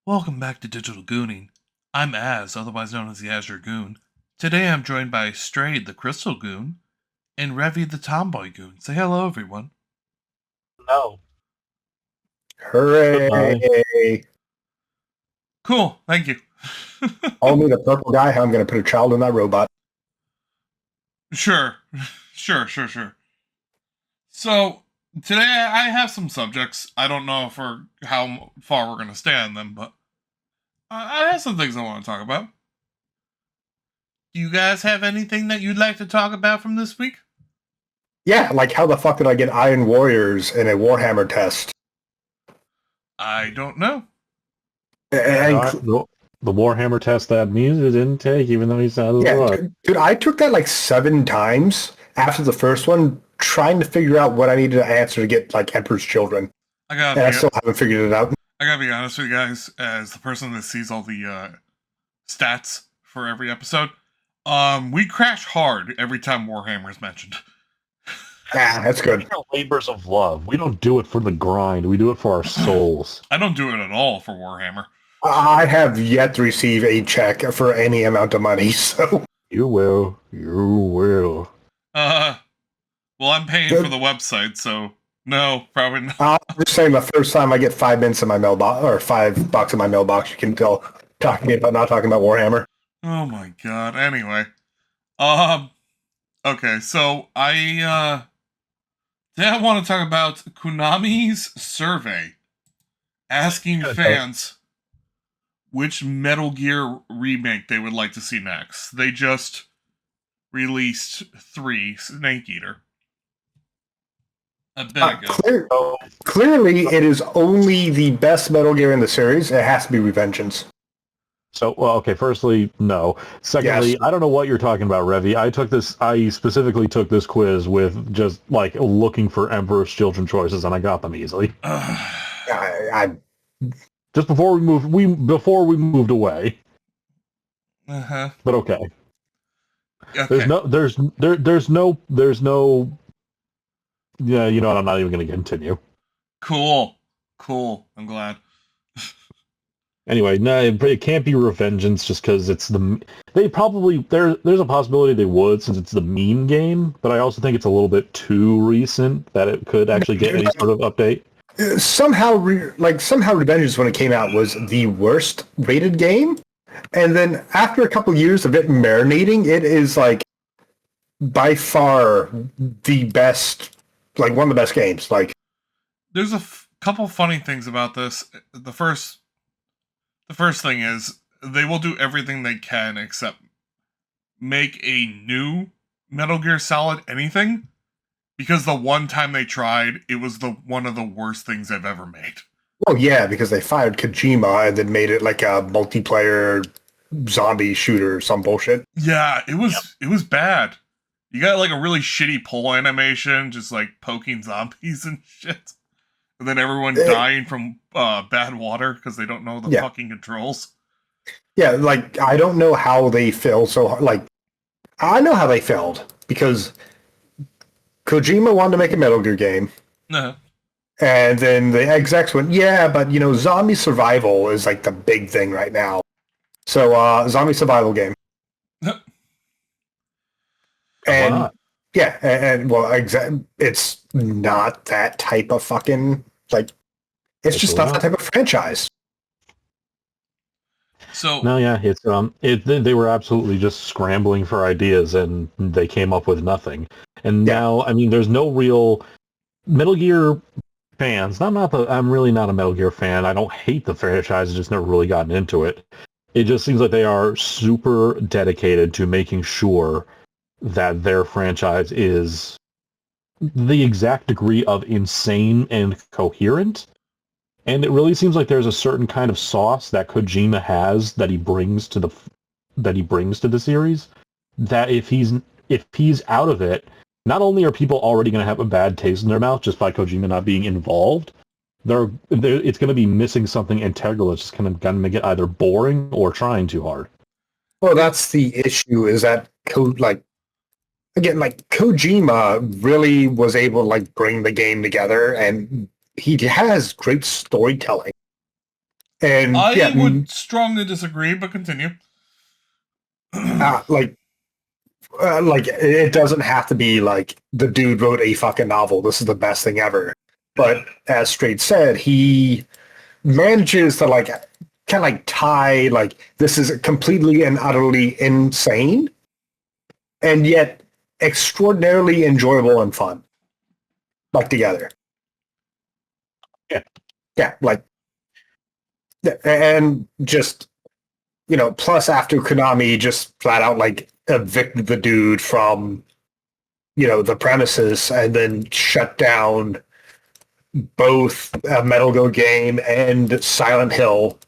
Welcome back to Digital Gooning. I'm Az, otherwise known as the Azure Goon. Today I'm joined by Strayed the Crystal Goon and Revy the Tomboy Goon. Say hello, everyone. No. Hooray! Cool, thank you. Call me the purple guy. I'm going to put a child in that robot. Sure. So, today I have some subjects. I don't know how far we're going to stay on them, but I have some things I want to talk about. Do you guys have anything that you'd like to talk about from this week? Yeah, like how the fuck did I get Iron Warriors in a Warhammer test? I don't know. And, The Warhammer test that means it didn't take, even though he's out of the book. Dude, I took that like 7 times after the first one, trying to figure out what I needed to answer to get like Emperor's Children. I still haven't figured it out. I gotta be honest with you guys, as the person that sees all the stats for every episode, we crash hard every time Warhammer is mentioned. That's good. We're labors of love. We don't do it for the grind. We do it for our souls. I don't do it at all for Warhammer. I have yet to receive a check for any amount of money, so... You will. You will. Well, I'm paying for the website, so no, probably not. I'm just saying the first time I get 5 minutes in my mailbox, or $5 in my mailbox, you can tell talking about not talking about Warhammer. Oh my god. Anyway. Okay, so I want to talk about Konami's survey asking fans which Metal Gear remake they would like to see next. They just released 3, Snake Eater. A bit ago. Clearly, it is only the best Metal Gear in the series. It has to be Revengeance. So, well, okay, firstly, no. Secondly, yes. I don't know what you're talking about, Revy. I specifically took this quiz with just, like, looking for Emperor's Children choices, and I got them easily. Just before we moved away. Uh-huh. But okay. There's no yeah, you know what, I'm not even going to continue. Cool. I'm glad. Anyway, no, it can't be Revengeance just because it's there's a possibility they would since it's the meme game, but I also think it's a little bit too recent that it could actually get any sort of update. Somehow Revengeance, when it came out, was the worst rated game, and then after a couple years of it marinating, it is like by far the best, like one of the best games. Like, there's a couple funny things about this. The first thing is they will do everything they can except make a new Metal Gear Solid anything. Because the one time they tried, it was one of the worst things they've ever made. Oh yeah, because they fired Kojima and then made it like a multiplayer zombie shooter or some bullshit. Yeah, it was bad. You got like a really shitty pull animation, just like poking zombies and shit. And then everyone dying from bad water because they don't know the fucking controls. Yeah, like, I don't know how they failed so hard. Like, I know how they failed because Kojima wanted to make a Metal Gear game. Uh-huh. And then the execs went, yeah, but, zombie survival is, like, the big thing right now. So, zombie survival game. And, yeah, and well, it's not that type of fucking, like, it's just not that type of franchise. So no, yeah, they were absolutely just scrambling for ideas, and they came up with nothing. And now, I mean, there's no real Metal Gear fans. I'm really not a Metal Gear fan. I don't hate the franchise. I've just never really gotten into it. It just seems like they are super dedicated to making sure that their franchise is the exact degree of insane and coherent. And it really seems like there's a certain kind of sauce that Kojima has that he brings to the series. That if he's out of it, not only are people already going to have a bad taste in their mouth just by Kojima not being involved, it's going to be missing something integral. It's just kind of going to make it either boring or trying too hard. Well, that's the issue. Is that Kojima really was able to like bring the game together, and he has great storytelling. And I would strongly disagree, but continue. like it doesn't have to be like the dude wrote a fucking novel. This is the best thing ever. But as Straight said, he manages to like kind of like tie like this is completely and utterly insane, and yet extraordinarily enjoyable and fun, like together. Yeah, like, and just plus after Konami just flat out like evicted the dude from the premises and then shut down both a Metal Gear game and Silent Hill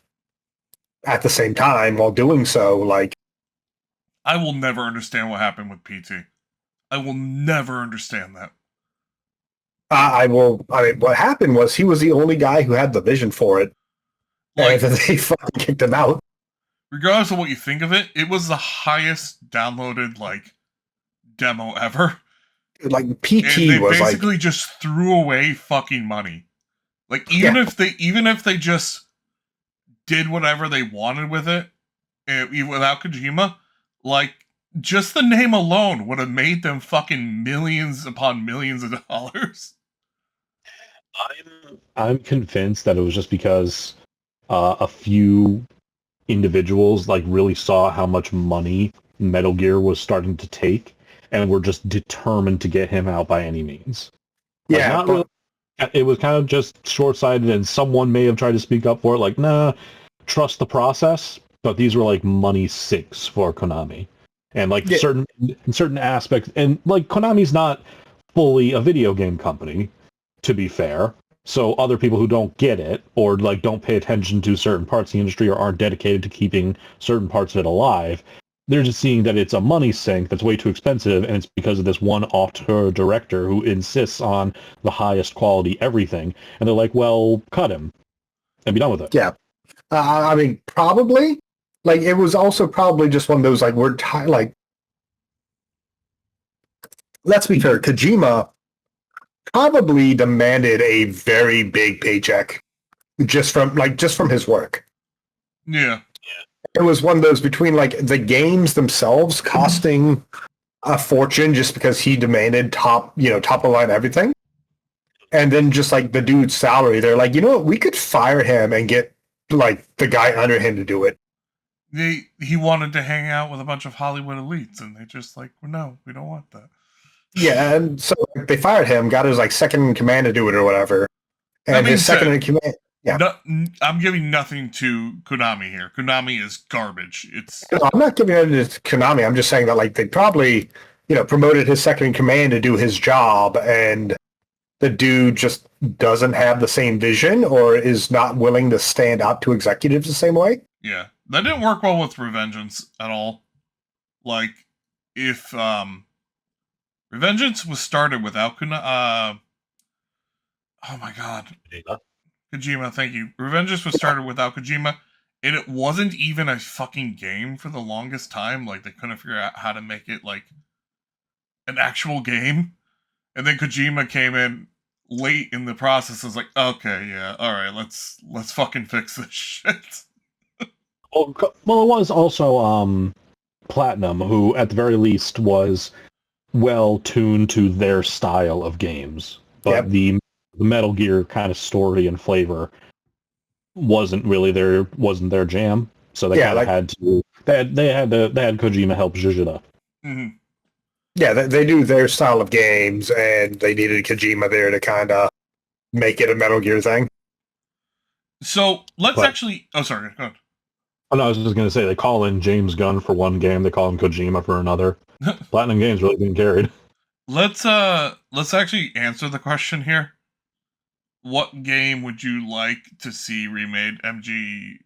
at the same time while doing so, like, I will never understand what happened with PT. I will never understand that. I will. I mean, what happened was he was the only guy who had the vision for it, Like, and they fucking kicked him out. Regardless of what you think of it, it was the highest downloaded like demo ever. Like And PT they was basically just threw away fucking money. Like even if they just did whatever they wanted with it, without Kojima, like just the name alone would have made them fucking millions upon millions of dollars. I'm convinced that it was just because a few individuals like really saw how much money Metal Gear was starting to take, and were just determined to get him out by any means. Like, yeah, not but, really. It was kind of just short-sighted, and someone may have tried to speak up for it, like, nah, trust the process. But these were like money sinks for Konami, and like Yeah. certain aspects, and like Konami's not fully a video game company, to be fair. So other people who don't get it or like don't pay attention to certain parts of the industry or aren't dedicated to keeping certain parts of it alive, they're just seeing that it's a money sink that's way too expensive, and it's because of this one auteur director who insists on the highest quality everything, and they're like, well, cut him and be done with it. yeah. I mean, probably. Like, it was also probably just one of those like like. Let's be fair, Kojima probably demanded a very big paycheck just from his work. Yeah. It was one of those between like the games themselves costing a fortune just because he demanded top of the line everything. And then just like the dude's salary, they're like, you know what, we could fire him and get like the guy under him to do it. He wanted to hang out with a bunch of Hollywood elites, and they just like, well, no, we don't want that. Yeah, and so they fired him, got his like second in command to do it or whatever. And his second in command. Yeah. No, I'm giving nothing to Konami here. Konami is garbage. I'm not giving it to Konami. I'm just saying that like they probably, promoted his second in command to do his job, and the dude just doesn't have the same vision or is not willing to stand up to executives the same way. Yeah, that didn't work well with Revengeance at all. Like, if Revengeance was started without oh my god, Kojima, thank you. Revengeance was started without Kojima, and it wasn't even a fucking game for the longest time. Like, they couldn't figure out how to make it like an actual game. And then Kojima came in late in the process. Was like, okay, yeah, all right, let's fucking fix this shit. Well, it was also Platinum, who at the very least was well tuned to their style of games, but the Metal Gear kind of story and flavor wasn't their jam. So they kind of had to. They had Kojima help zhuzh it up. Mm-hmm. Yeah, they do their style of games, and they needed Kojima there to kind of make it a Metal Gear thing. So let's actually. Oh, sorry. Go ahead. Oh no, I was just gonna say they call in James Gunn for one game, they call him Kojima for another. Platinum Games really being carried. Let's actually answer the question here. What game would you like to see remade? MGS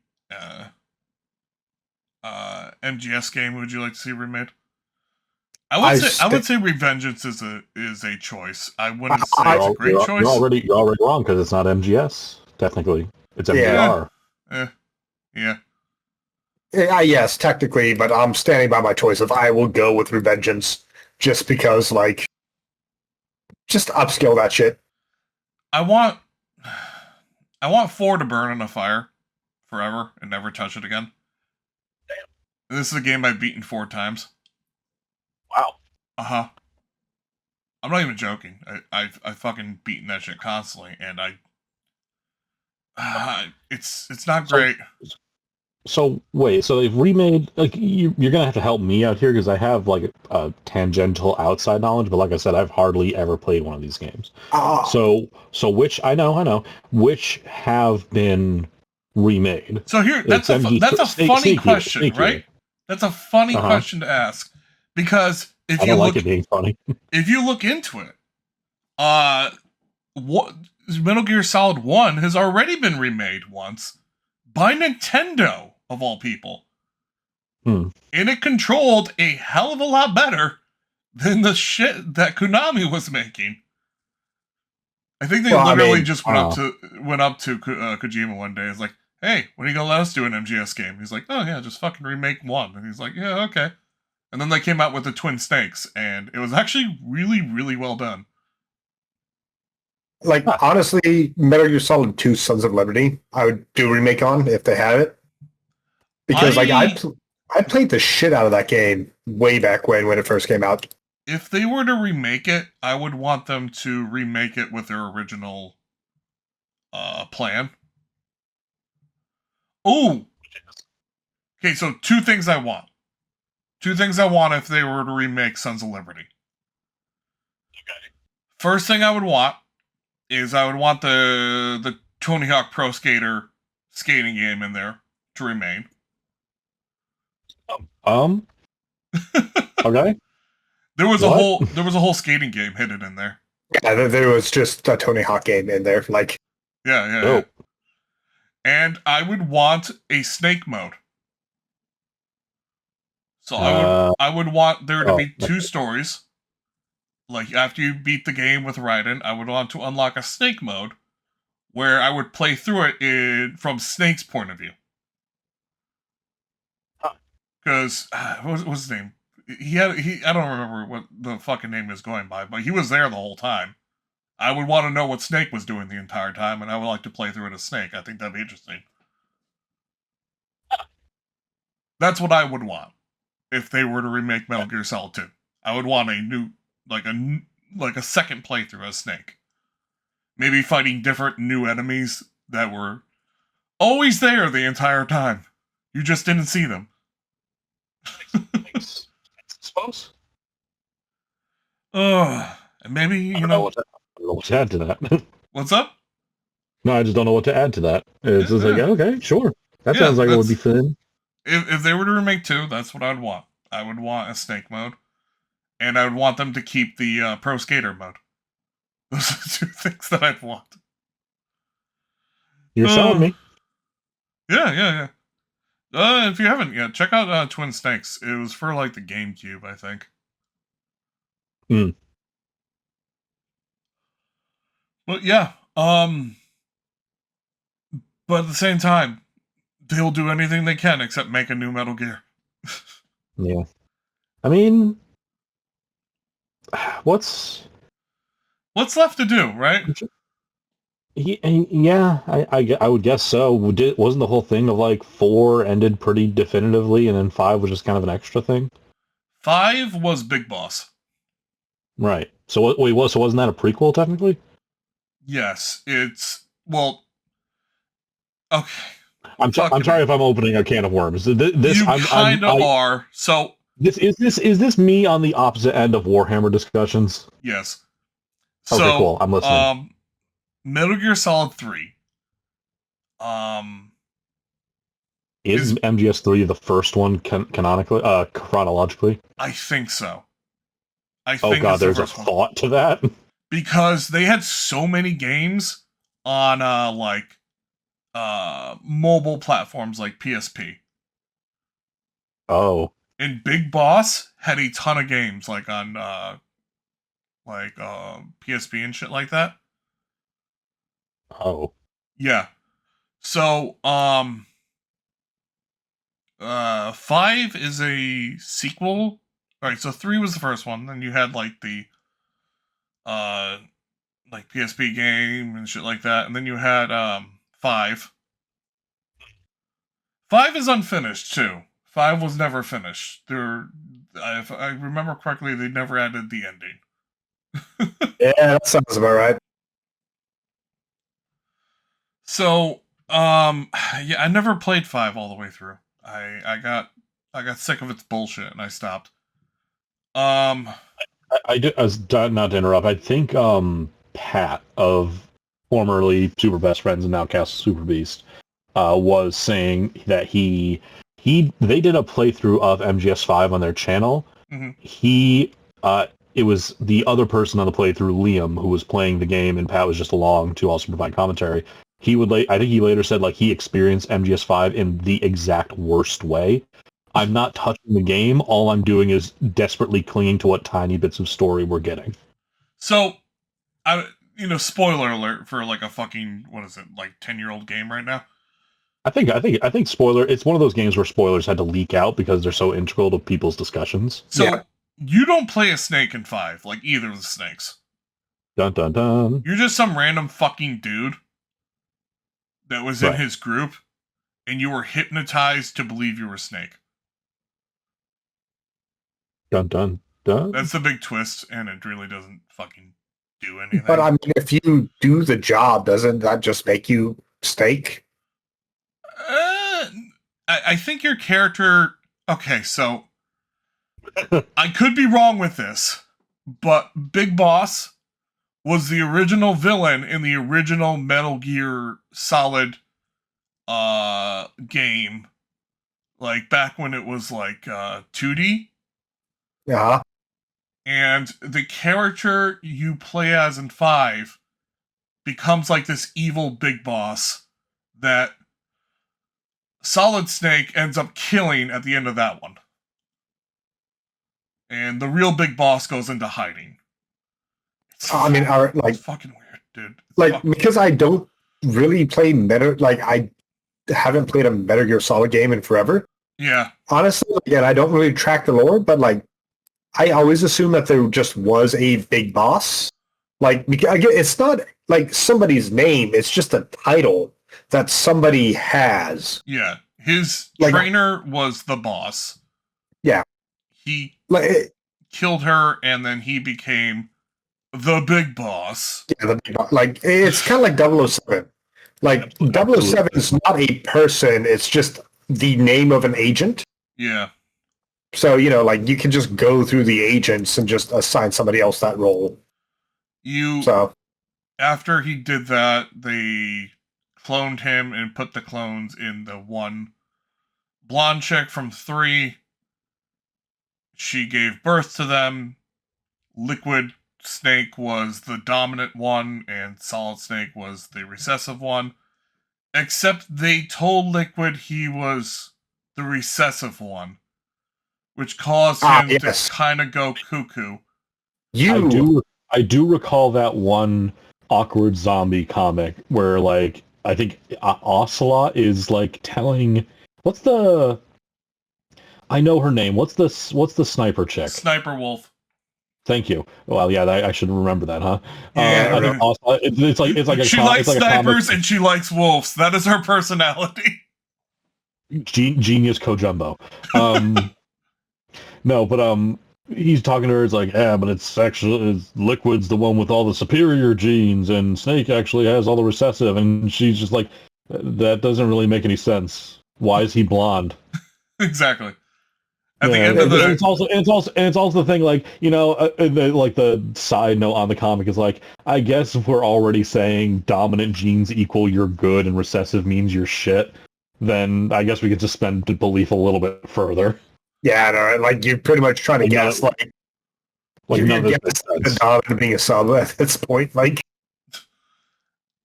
game would you like to see remade? I would say Revengeance is a choice. I wouldn't say it's a great choice. You're already wrong because it's not MGS technically. It's MGR. Yeah. Yes, technically, but I'm standing by my choice of I will go with Revengeance just because, like, just upscale that shit. I want 4 to burn in a fire forever and never touch it again. Damn. This is a game I've beaten 4 times. Wow. Uh-huh. I'm not even joking. I've fucking beaten that shit constantly, and it's not great. So wait, so they've remade, like, you're gonna have to help me out here because I have like a tangential outside knowledge, but like I said, I've hardly ever played one of these games. So which I know which have been remade. So here, that's a funny question, right? That's a funny question to ask, because if you like it being funny. If you look into it, what Metal Gear Solid 1 has already been remade once by Nintendo, of all people. And it controlled a hell of a lot better than the shit that Konami was making. I think they literally just went up to Kojima one day. It's like, hey, when are you gonna let us do an MGS game? He's like, oh yeah, just fucking remake 1. And he's like, yeah, okay. And then they came out with the Twin Snakes, and it was actually really, really well done. Like, honestly, Metal Gear Solid 2 Sons of Liberty, I would do a remake on if they had it. Because, I played the shit out of that game way back when it first came out. If they were to remake it, I would want them to remake it with their original plan. Oh! Okay, so 2 things I want. 2 things I want if they were to remake Sons of Liberty. Okay. First thing I would want is I would want the Tony Hawk Pro Skater skating game in there to remain. Okay. There was a whole skating game hidden in there. Yeah, there was just a Tony Hawk game in there. Like, yeah. And I would want a snake mode. So I would want there to be 2 stories. Like, after you beat the game with Raiden, I would want to unlock a snake mode where I would play through it from Snake's point of view. Because what was his name? I don't remember what the fucking name is going by, but he was there the whole time. I would want to know what Snake was doing the entire time, and I would like to play through it as Snake. I think that'd be interesting. That's what I would want if they were to remake Metal Gear Solid 2. I would want a new, like a second playthrough as Snake. Maybe fighting different new enemies that were always there the entire time. You just didn't see them. I suppose. And maybe, you know... I don't know what to add to that. What's up? No, I just don't know what to add to that. It's just like, okay, sure. That sounds like it would be fun. If they were to remake 2, that's what I would want. I would want a Snake mode. And I would want them to keep the Pro Skater mode. Those are the 2 things that I'd want. You're selling me. Yeah. If you haven't yet, check out Twin Snakes. It was for, like, the GameCube, I think. But yeah, but at the same time, they'll do anything they can except make a new Metal Gear. Yeah. I mean, what's left to do, right? Yeah, I would guess so. Wasn't the whole thing of like 4 ended pretty definitively, and then 5 was just kind of an extra thing? 5 was Big Boss. Right. So so wasn't that a prequel technically? Yes, it's okay. I'm sorry if I'm opening a can of worms. You kind of are. So is this me on the opposite end of Warhammer discussions? Yes. Okay, cool. I'm listening. Metal Gear Solid 3. Is MGS 3 the first one canonically, chronologically? I think so. Oh god, there's a thought to that? Because they had so many games on, mobile platforms like PSP. Oh. And Big Boss had a ton of games, like, on, PSP and shit like that. Oh. Yeah. So, 5 is a sequel. Alright, so 3 was the first one, then you had, like, the, PSP game and shit like that, and then you had, 5. 5 is unfinished too. 5 was never finished. If I remember correctly, they never added the ending. Yeah, that sounds about right. So, yeah, I never played 5 all the way through. I got sick of its bullshit and I stopped. I do, as not to interrupt. I think Pat of formerly Super Best Friends and now Castle Super Beast was saying that they did a playthrough of MGS5 on their channel. Mm-hmm. It was the other person on the playthrough, Liam, who was playing the game, and Pat was just along to also provide commentary. I think he later said like he experienced MGS5 in the exact worst way. I'm not touching the game. All I'm doing is desperately clinging to what tiny bits of story we're getting. So, spoiler alert for like a fucking, what is it, like 10-year-old game right now? I think spoiler. It's one of those games where spoilers had to leak out because they're so integral to people's discussions. So you don't play a snake in 5, like either of the snakes. Dun dun dun. You're just some random fucking dude that was in his group, and you were hypnotized to believe you were Snake. Dun dun dun. That's the big twist, and it really doesn't fucking do anything. But I mean, if you do the job, doesn't that just make you Snake? I think your character... Okay, so... I could be wrong with this, but Big Boss was the original villain in the original Metal Gear Solid game. Like, back when it was, like, 2D. Yeah. And the character you play as in 5 becomes, like, this evil Big Boss that Solid Snake ends up killing at the end of that one. And the real Big Boss goes into hiding. It's fucking weird, dude. Because I don't really play I haven't played a Metal Gear Solid game in forever. Yeah. Honestly, and I don't really track the lore, but like, I always assume that there just was a big boss. Like, it's not like somebody's name; it's just a title that somebody has. Yeah, his trainer was the boss. Yeah, he killed her, and then he became the big boss. Yeah, it's kind of like 007. Like 007 is not a person; it's just the name of an agent. Yeah. So, you can just go through the agents and just assign somebody else that role. After he did that, they cloned him and put the clones in the one blonde chick from 3. She gave birth to them. Liquid Snake was the dominant one, and Solid Snake was the recessive one. Except they told Liquid he was the recessive one, which caused him to kind of go cuckoo. I do recall that one awkward zombie comic where, like, I think Ocelot is like telling I know her name. What's the sniper chick? Sniper Wolf. Thank you. Well, yeah, I should remember that, huh? Yeah, it's like she likes snipers and she likes wolves. That is her personality. Genius co-jumbo. No, but he's talking to her. It's like, yeah, but it's Liquid's the one with all the superior genes, and Snake actually has all the recessive. And she's just like, that doesn't really make any sense. Why is he blonde? Exactly. At the end of the, it's also the thing, like, the side note on the comic is like, I guess if we're already saying dominant genes equal you're good and recessive means you're shit, then I guess we could suspend belief a little bit further. Yeah, no, like you're pretty much trying to guess, you're the dominant being a sub at this point, like.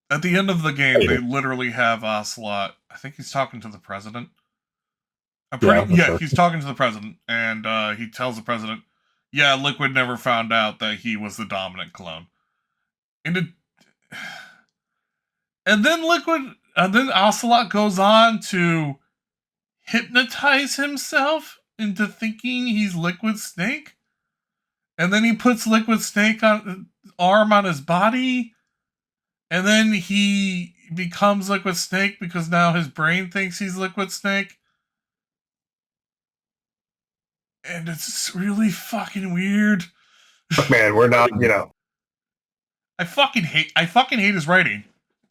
At the end of the game, they literally have Ocelot. I think he's talking to the president. He's talking to the president, and he tells the president, "Yeah, Liquid never found out that he was the dominant clone." And then Ocelot goes on to hypnotize himself into thinking he's Liquid Snake, and then he puts Liquid Snake arm on his body, and then he becomes Liquid Snake because now his brain thinks he's Liquid Snake. and it's really fucking weird. Man, we're not, I fucking hate his writing.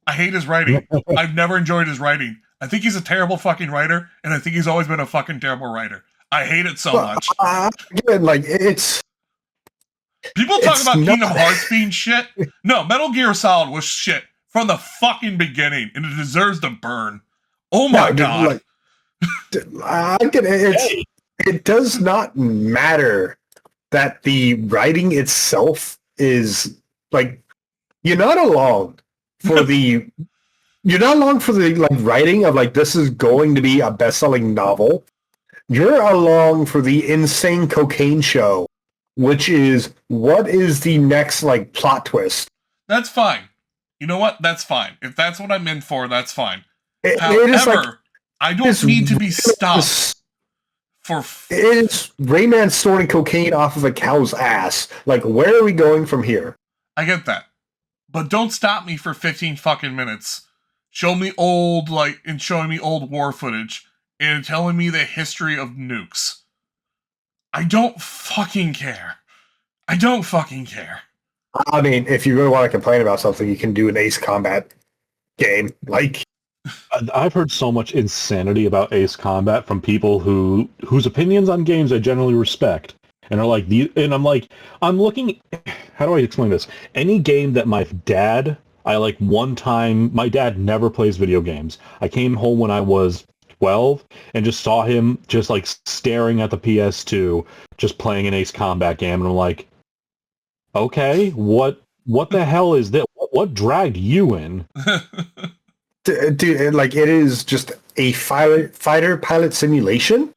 I hate his writing. I've never enjoyed his writing. I think he's a terrible fucking writer, and I think he's always been a fucking terrible writer. I hate it so much. Again, like it's People talk about not- Kingdom Hearts being shit. No, Metal Gear Solid was shit from the fucking beginning, and it deserves to burn. Oh my god! I get it. It does not matter that the writing itself is like you're not along for the writing of like this is going to be a best-selling novel. You're along for the insane cocaine show, which is what is the next like plot twist. That's fine. You know what? That's fine. If that's what I'm in for, that's fine. However, I don't need to be stopped for... It is Rayman snorting cocaine off of a cow's ass. Like, where are we going from here? I get that. But don't stop me for 15 fucking minutes. Showing me old war footage and telling me the history of nukes. I don't fucking care. I don't fucking care. I mean, if you really want to complain about something, you can do an Ace Combat game. Like, I've heard so much insanity about Ace Combat from people whose opinions on games I generally respect, and are like, I'm looking. How do I explain this? Any game that my dad never plays video games. I came home when I was 12 and just saw him just like staring at the PS2, just playing an Ace Combat game, and I'm like, okay, what the hell is this? What dragged you in? dude, like it is just a fighter pilot simulation.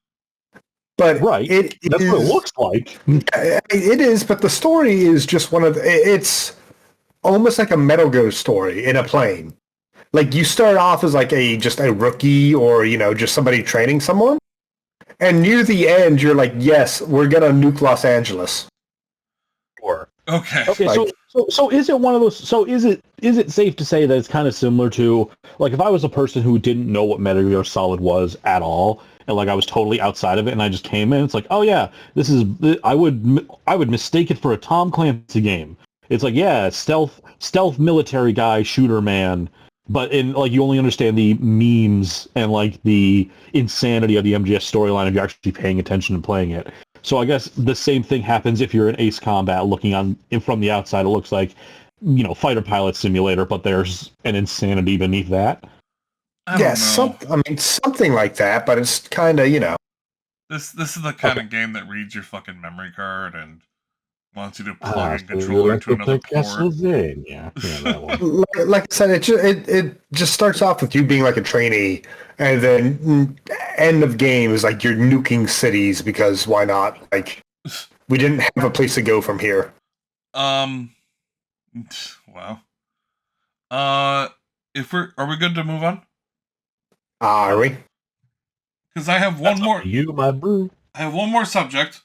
But right, that's what it looks like. It is, but the story is just it's almost like a Metal Gear story in a plane. Like you start off as like just a rookie or just somebody training someone, and near the end you're like, yes, we're gonna nuke Los Angeles. Sure. Okay. Like, so is it one of those? So is it safe to say that it's kind of similar to like if I was a person who didn't know what Metal Gear Solid was at all, and like I was totally outside of it, and I just came in, it's like, oh yeah, this is I would mistake it for a Tom Clancy game. It's like, yeah, stealth military guy shooter man, but in like you only understand the memes and like the insanity of the MGS storyline if you're actually paying attention and playing it. So I guess the same thing happens if you're in Ace Combat looking on from the outside. It looks like, fighter pilot simulator, but there's an insanity beneath that. I don't know. Something like that, but it's kind of, This is the kind of game that reads your fucking memory card and wants you to plug a controller into another port. Yeah, that one. Like I said, it just starts off with you being like a trainee, and then end of game is like you're nuking cities because why not? Like we didn't have a place to go from here. Wow. Are we good to move on? Are we? Because I have one more. You, my boo. I have one more subject.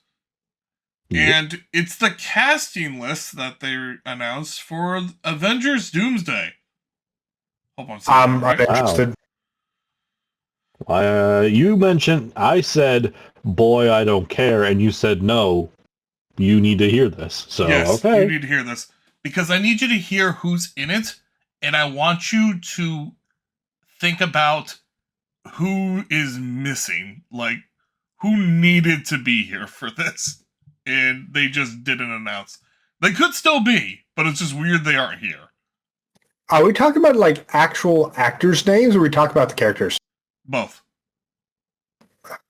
Yep. And it's the casting list that they announced for Avengers Doomsday. Hope I'm right. Interested. You mentioned, I said, boy, I don't care, and you said, no, you need to hear this. So, yes, okay. You need to hear this. Because I need you to hear who's in it, and I want you to think about who is missing. Like, who needed to be here for this. And they just didn't announce. They could still be, but it's just weird they aren't here. Are we talking about like actual actors' names, or are we talking about the characters? Both.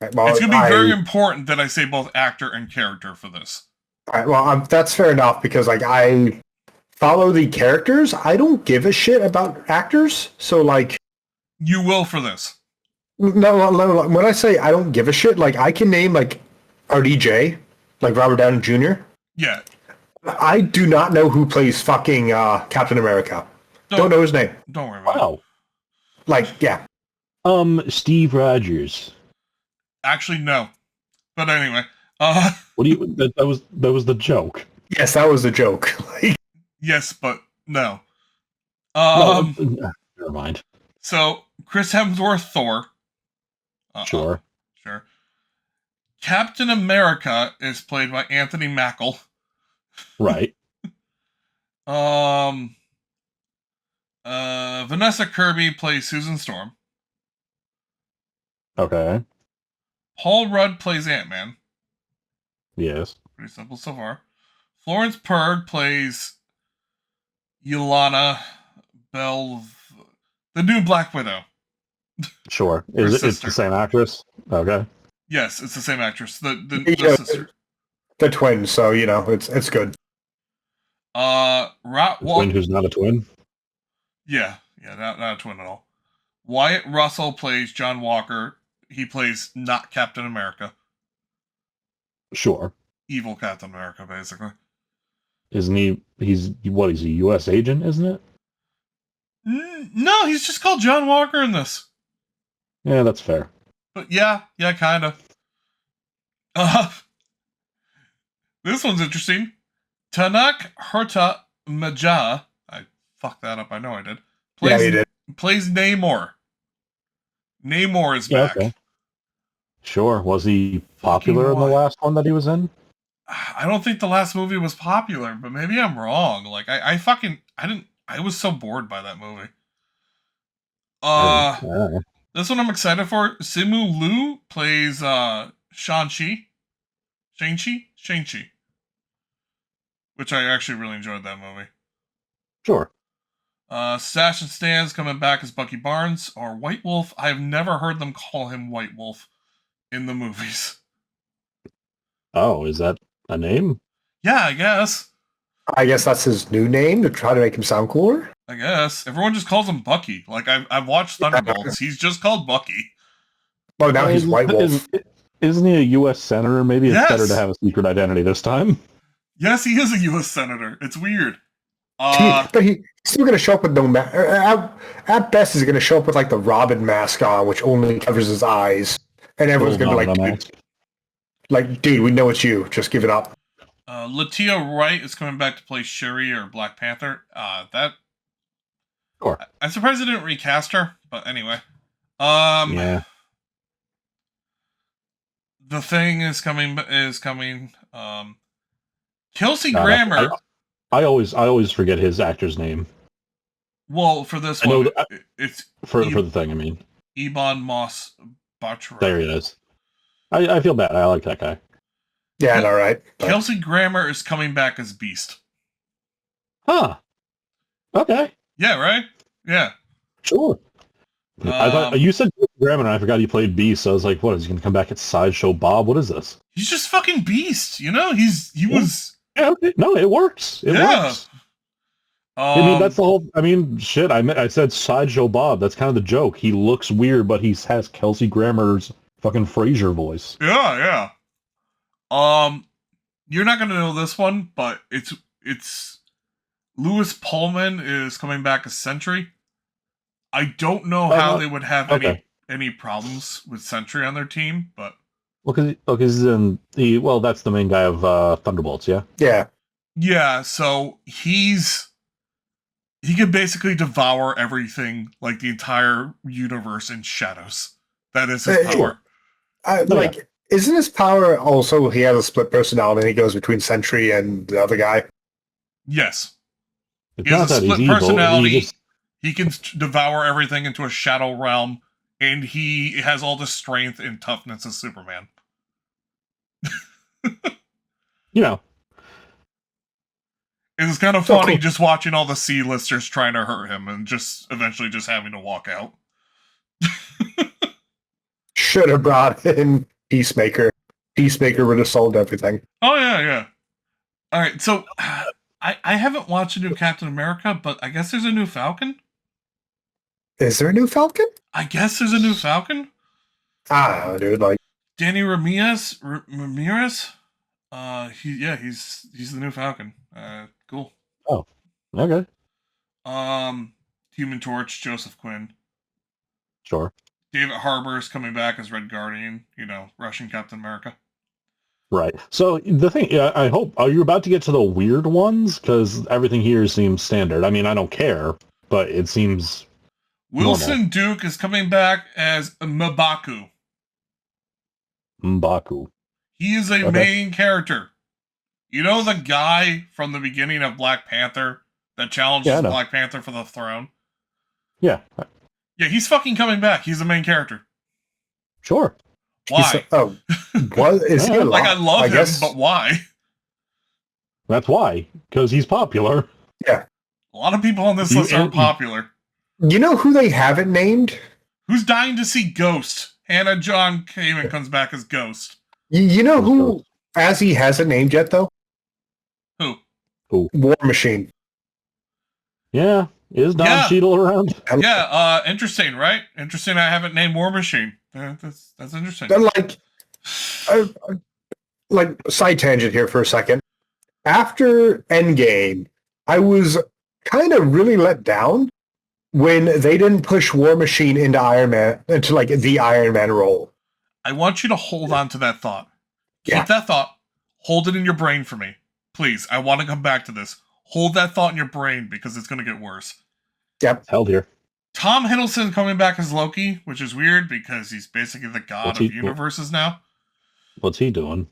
Right, well, it's going to be very important that I say both actor and character for this. All right, well, that's fair enough because like I follow the characters. I don't give a shit about actors, so like you will for this. No. When I say I don't give a shit, like I can name like RDJ. Like Robert Downey Jr.? Yeah. I do not know who plays fucking Captain America. Don't know his name. Don't worry about it. Like, yeah. Steve Rogers. Actually, no. But anyway. What do you... That was the joke. Yes, that was the joke. Yes, but no. Never mind. So, Chris Hemsworth, Thor. Sure. Captain America is played by Anthony Mackie. Right. Vanessa Kirby plays Susan Storm. Okay. Paul Rudd plays Ant-Man. Yes. Pretty simple so far. Florence Pugh plays Yelena Bell, the new Black Widow. Sure. Her Is it? It's sister. the same actress. Okay. Yes, it's the same actress. The Yeah, sister. they're twins, so it's good. Rat A twin who's not a twin. Yeah, not a twin at all. Wyatt Russell plays John Walker. He plays not Captain America. Sure. Evil Captain America, basically. Isn't he? He's what? He's a U.S. agent, isn't it? No, he's just called John Walker in this. Yeah, that's fair. But yeah, kind of. This one's interesting. Tanak Herta Maja, I fucked that up, I know I did. You did. Plays Namor. Namor is back. Okay. Sure. Was he popular in the last one that he was in? I don't think the last movie was popular, but maybe I'm wrong. Like, I was so bored by that movie. This one I'm excited for. Simu Liu plays Shang-Chi. Shang-Chi. Which I actually really enjoyed that movie. Sure. Sebastian Stan's coming back as Bucky Barnes or White Wolf. I have never heard them call him White Wolf in the movies. Oh, is that a name? Yeah, I guess. I guess that's his new name to try to make him sound cooler. I guess. Everyone just calls him Bucky. Like, I've watched Thunderbolts. He's just called Bucky. Well, now he's White Wolf. Isn't he a U.S. senator? Maybe it's Yes. better to have a secret identity this time. Yes, he is a U.S. senator. It's weird. But he's still going to show up with no mask. At best, he's going to show up with like the Robin mask on, which only covers his eyes, and everyone's going to be like, dude, we know it's you. Just give it up. Latia Wright is coming back to play Shuri or Black Panther. Sure. I'm surprised they didn't recast her, but anyway. Yeah. The Thing is coming. Kelsey Grammer. I always forget his actor's name. Well, for this one, it's for the Thing. I mean, Ebon Moss Bachra. There he is. I feel bad. I like that guy. Yeah, all right. Kelsey Grammer is coming back as Beast. Huh. Okay. Yeah. Right. Yeah. Sure. I thought you said Grammer, and I forgot he played Beast. So I was like, "What is he going to come back at Sideshow Bob? What is this?" He's just fucking Beast. He was. Yeah. Okay. No, it works. It works. I mean, that's the whole. I mean, shit. I said Sideshow Bob. That's kind of the joke. He looks weird, but he has Kelsey Grammer's fucking Frasier voice. Yeah. You're not gonna know this one, but it's Lewis Pullman is coming back as Sentry. I don't know how they would have any problems with Sentry on their team, but because that's the main guy of Thunderbolts, yeah. Yeah. So he can basically devour everything, like the entire universe in shadows. That is his power. Isn't his power also he has a split personality and he goes between Sentry and the other guy? Yes. It's he has a split personality. Just... He can devour everything into a shadow realm, and he has all the strength and toughness of Superman. It's kind of funny just watching all the C-listers trying to hurt him and just eventually just having to walk out. Should have brought in Peacemaker. Peacemaker would have solved everything. Oh, yeah. All right, so I haven't watched a new Captain America, but I guess there's a new Falcon. Is there a new Falcon? I guess there's a new Falcon. Ah, dude, like Danny Ramirez. He's the new Falcon. Cool. Oh, okay. Human Torch, Joseph Quinn. Sure. David Harbour is coming back as Red Guardian. Russian Captain America. Right. So the thing, I hope, are you about to get to the weird ones? Because everything here seems standard. I mean, I don't care, but it seems Wilson normal. Duke is coming back as M'Baku. M'Baku. He is a Okay. main character. You know the guy from the beginning of Black Panther that challenges Black Panther for the throne? Yeah. Yeah, he's fucking coming back. He's the main character. Sure. Why? What is he alive? Like, I love him, guess. but why? That's why. Because he's popular. Yeah. A lot of people on this list aren't popular. You know who they haven't named? Who's dying to see Ghost? Hannah John Kamen comes back as Ghost. You know who Azzy hasn't named yet, though? Who? War Machine. Yeah. Is Don Cheadle around? Yeah, interesting, right? Interesting I haven't named War Machine. That's interesting. Like, side tangent here for a second. After Endgame, I was kind of really let down when they didn't push War Machine into Iron Man, into like the Iron Man role. I want you to hold on to that thought. Keep that thought. Hold it in your brain for me. Please, I want to come back to this. Hold that thought in your brain because it's going to get worse. Yep. Held here. Tom Hiddleston coming back as Loki, which is weird because he's basically the god of universes now. What's he doing?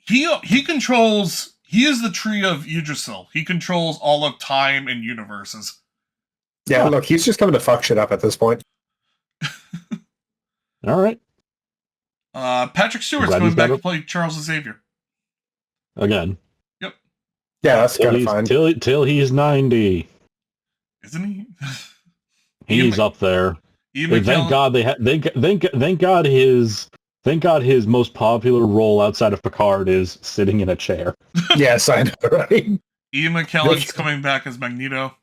He controls... He is the tree of Yggdrasil. He controls all of time and universes. Yeah, look, he's just coming to fuck shit up at this point. All right. Patrick Stewart's coming back to play Charles Xavier. Again. Yep. Yeah, that's kind of fine. Till he's 90. Isn't he? He's up there. Thank God Thank God his most popular role outside of Picard is sitting in a chair. Yes, I know, right? Ian McKellen's coming back as Magneto.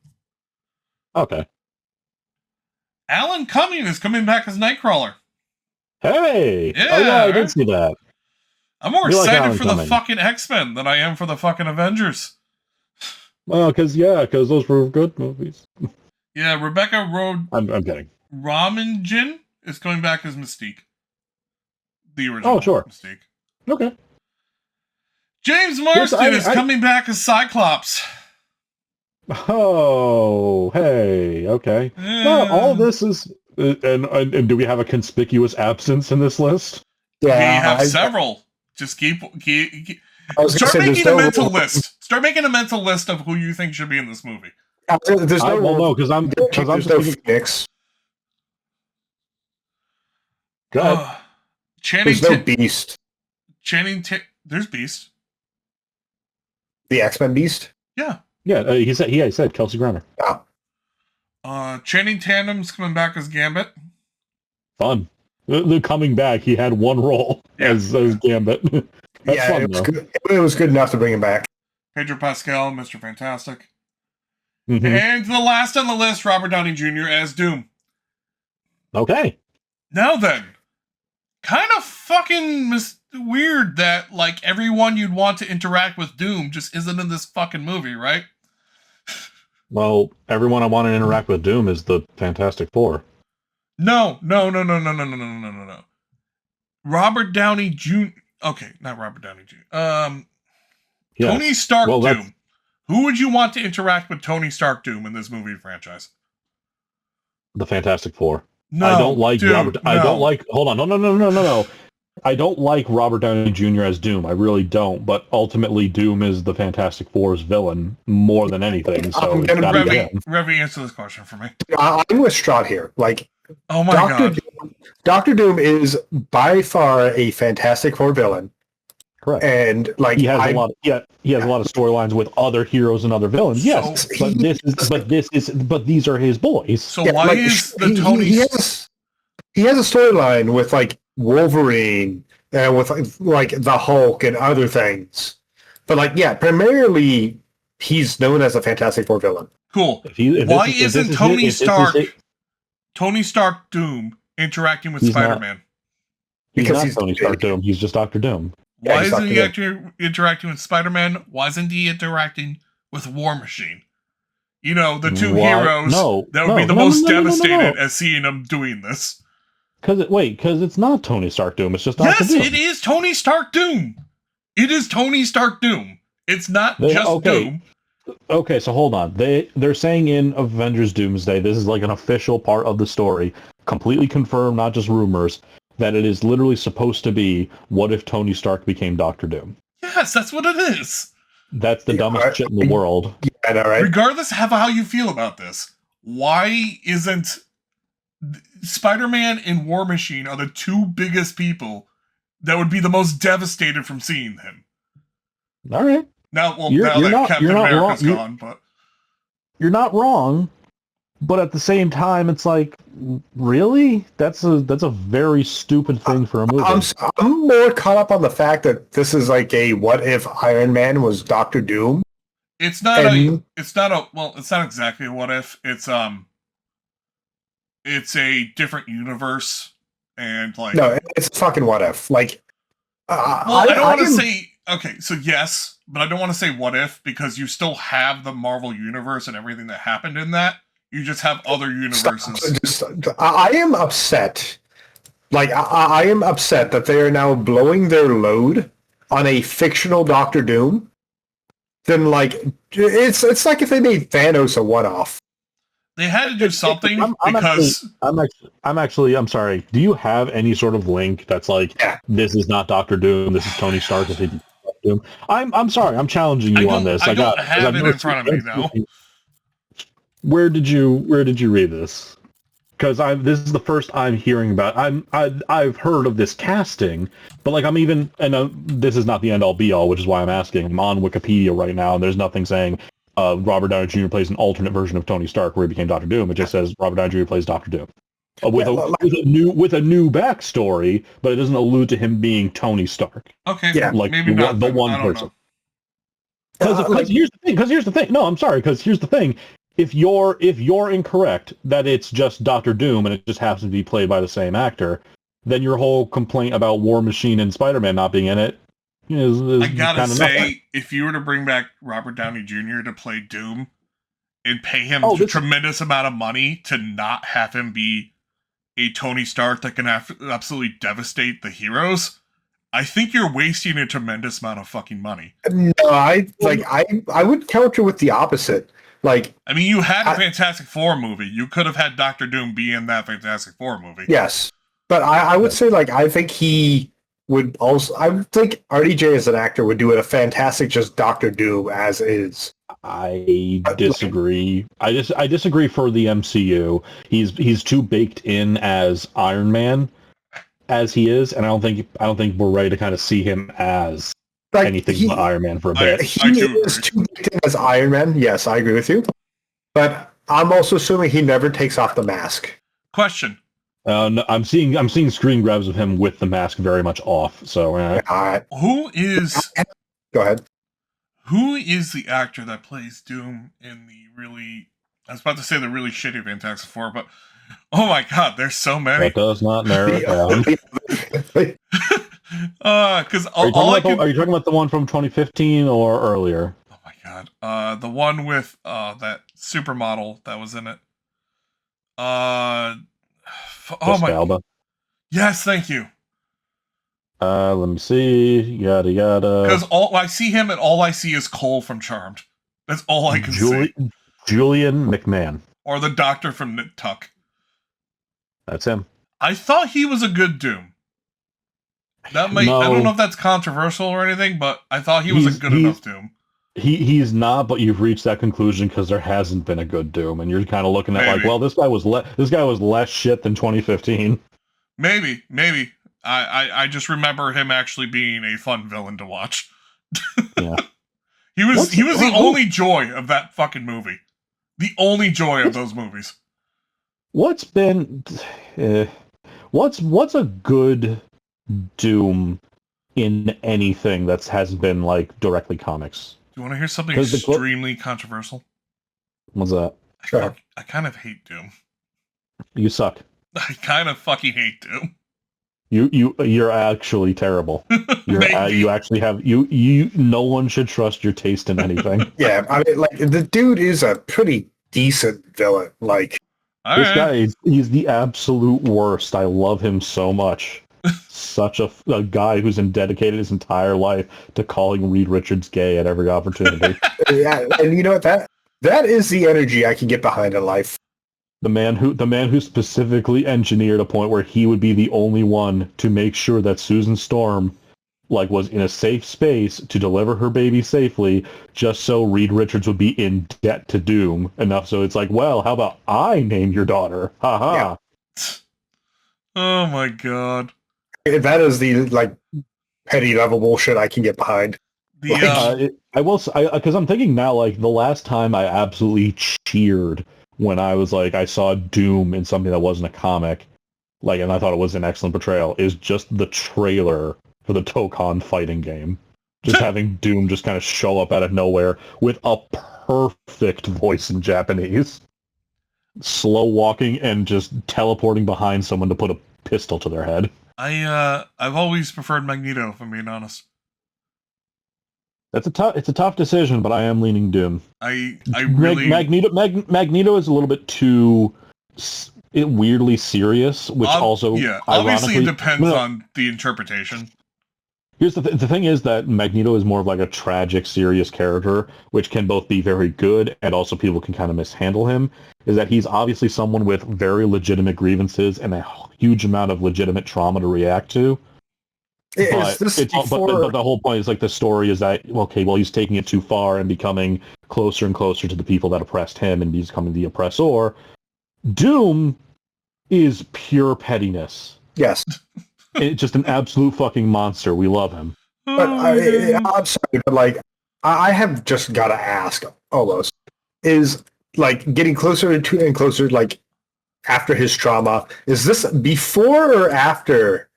Okay. Alan Cumming is coming back as Nightcrawler. Hey! Yeah, oh, yeah, I did see that. I'm more excited for the fucking X-Men than I am for the fucking Avengers. Well, because those were good movies. Yeah, Rebecca I'm kidding. Ramingen is coming back as Mystique. The original Mystique. Okay. James Marsden is coming back as Cyclops. Oh, hey, okay. Well, all this is... And do we have a conspicuous absence in this list? Yeah, we have several. Just keep start making a mental list. Start making a mental list of who you think should be in this movie. There's no because I'm just Phoenix. Go ahead. There's no Beast. There's Beast. The X-Men Beast? Yeah. Yeah, he said Kelsey Grammer. Oh. Channing Tatum's coming back as Gambit. Fun. The coming back, he had one role as Gambit. That's fun, it was good enough to bring him back. Pedro Pascal, Mr. Fantastic. Mm-hmm. And the last on the list, Robert Downey Jr. as Doom. Okay. Now then, kind of fucking weird that, like, everyone you'd want to interact with Doom just isn't in this fucking movie, right? Well, everyone I want to interact with Doom is the Fantastic Four. No. Robert Downey Jr. Okay, not Robert Downey Jr. Tony Stark Doom. Who would you want to interact with Tony Stark Doom in this movie franchise? The Fantastic Four. No, I don't like Doom, Robert. I don't like. Hold on. No. I don't like Robert Downey Jr. as Doom. I really don't. But ultimately, Doom is the Fantastic Four's villain more than anything. So Revy, answer this question for me. I'm with Strahd here. Like, oh my God. Dr. Doom is by far a Fantastic Four villain. Correct. And like he has a lot of storylines with other heroes and other villains. Yes, but these are his boys. So why is the Tony? He has a storyline with like Wolverine and with like the Hulk and other things. But like, primarily he's known as a Fantastic Four villain. Cool. Why isn't Tony Stark Doom interacting with Spider-Man? Because he's Tony Stark Doom. He's just Dr. Doom. Why isn't he interacting with Spider-Man? Why isn't he interacting with War Machine? You know, the two heroes that would be the most devastated at seeing him doing this. Because it's not Tony Stark Doom. It's just Dr. Doom. Yes, it is Tony Stark Doom. It is Tony Stark Doom. It's not just Doom. Okay, so hold on. They're saying in Avengers Doomsday, this is like an official part of the story, completely confirmed, not just rumors, that it is literally supposed to be, what if Tony Stark became Doctor Doom? Yes, that's what it is. That's the dumbest shit in the world. Yeah, I know, right? Regardless of how you feel about this, why isn't Spider-Man and War Machine are the two biggest people that would be the most devastated from seeing him? All right. Now that Captain America's gone, but you're not wrong. But at the same time, it's like, really? That's a very stupid thing for a movie. I'm more caught up on the fact that this is like a what if Iron Man was Doctor Doom. It's not exactly a what if. It's a different universe, and like no, it's a fucking what if. Like, I don't want to say okay. So yes, but I don't want to say what if because you still have the Marvel universe and everything that happened in that. You just have other universes. I am upset. Like, I am upset that they are now blowing their load on a fictional Doctor Doom. Then, like, it's like if they made Thanos a one-off. They had to do something because... I'm sorry. Do you have any sort of link that's like, This is not Doctor Doom, this is Tony Stark, this is Doctor Doom? I'm sorry, I'm challenging you on this. I don't have it in front of me, though. Where did you read this? Because this is the first I'm hearing about. I've heard of this casting, but like this is not the end all be all, which is why I'm asking. I'm on Wikipedia right now, and there's nothing saying Robert Downey Jr. plays an alternate version of Tony Stark where he became Doctor Doom. It just says Robert Downey Jr. plays Doctor Doom with a new backstory, but it doesn't allude to him being Tony Stark. Okay, yeah, like maybe not the one person. Because here's the thing. No, I'm sorry. Because here's the thing. If you're incorrect that it's just Doctor Doom and it just happens to be played by the same actor, then your whole complaint about War Machine and Spider-Man not being in it is I gotta say, if you were to bring back Robert Downey Jr. to play Doom and pay him a tremendous amount of money to not have him be a Tony Stark that can absolutely devastate the heroes, I think you're wasting a tremendous amount of fucking money. No, I would counter with the opposite. Like, I mean, you had a Fantastic Four movie. You could have had Doctor Doom be in that Fantastic Four movie. Yes. But I would say, like, I think he would also... I think RDJ as an actor would do a fantastic just Doctor Doom as is. I disagree. I disagree for the MCU. He's too baked in as Iron Man as he is, and I don't think we're ready to kind of see him as... Like, anything but Iron Man for a bit. He is too big as Iron Man. Yes, I agree with you. But I'm also assuming he never takes off the mask. Question. No, I'm seeing screen grabs of him with the mask very much off. So who is? Go ahead. Who is the actor that plays Doom in the really? I was about to say the really shitty Fantastic Four, but oh my god, there's so many. That does not narrow it down. Because are you talking about the one from 2015 or earlier? Oh my god, the one with that supermodel that was in it. Alba. Yes, thank you. Let me see. Yada yada. Because all I see him and all I see is Cole from Charmed. That's all I can see. Julian McMahon, or the Doctor from Nip Tuck. That's him. I thought he was a good Doom. I don't know if that's controversial or anything, but I thought he was a good enough Doom. He's not, but you've reached that conclusion because there hasn't been a good Doom, and you're kind of looking at like, well, this guy was less shit than 2015. Maybe. I just remember him actually being a fun villain to watch. Yeah. He was the only joy of that fucking movie. The only joy of those movies. What's a good Doom in anything that hasn't been like directly comics? Do you want to hear something extremely controversial? What's that? Sure. I kind of hate Doom. You suck. I kind of fucking hate Doom. You're actually terrible. You actually have you. No one should trust your taste in anything. Yeah, I mean, like the dude is a pretty decent villain. Like guy, he's the absolute worst. I love him so much. Such a guy who's dedicated his entire life to calling Reed Richards gay at every opportunity. Yeah, and you know what? That is the energy I can get behind in life. The man who specifically engineered a point where he would be the only one to make sure that Susan Storm was in a safe space to deliver her baby safely, just so Reed Richards would be in debt to Doom enough. So it's well, how about I name your daughter? Haha. Yeah. Oh my god. That is the petty level bullshit I can get behind. I will say, because I'm thinking now, the last time I absolutely cheered when I saw Doom in something that wasn't a comic, and I thought it was an excellent portrayal, is just the trailer for the Tokon fighting game. Just having Doom just kind of show up out of nowhere with a perfect voice in Japanese. Slow walking and just teleporting behind someone to put a pistol to their head. I've always preferred Magneto, if I'm being honest. It's a tough decision, but I am leaning Doom. I really Magneto is a little bit too weirdly serious, which also obviously it depends on the interpretation. Here's the thing is that Magneto is more of a tragic, serious character, which can both be very good and also people can kind of mishandle him. Is that he's obviously someone with very legitimate grievances and a huge amount of legitimate trauma to react to. But the whole point is the story is that he's taking it too far and becoming closer and closer to the people that oppressed him and he's becoming the oppressor. Doom is pure pettiness. Yes. It's just an absolute fucking monster. We love him. But I'm sorry, but I have just got to ask, almost, is getting closer and closer, after his trauma, is this before or after,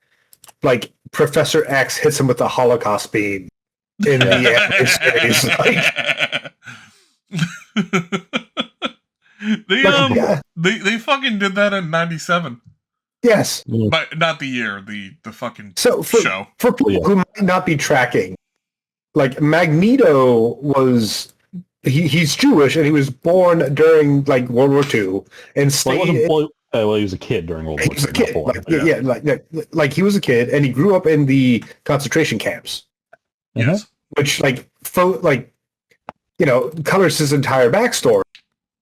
Professor X hits him with the Holocaust beam in the anime series? They fucking did that in 97. Yes. But not the year, the fucking show. For people who might not be tracking, Magneto was... He's Jewish, and he was born during, World War II, and stayed... he was a kid during World War II. He was a kid. He was a kid, and he grew up in the concentration camps. Yes. Which, colors his entire backstory.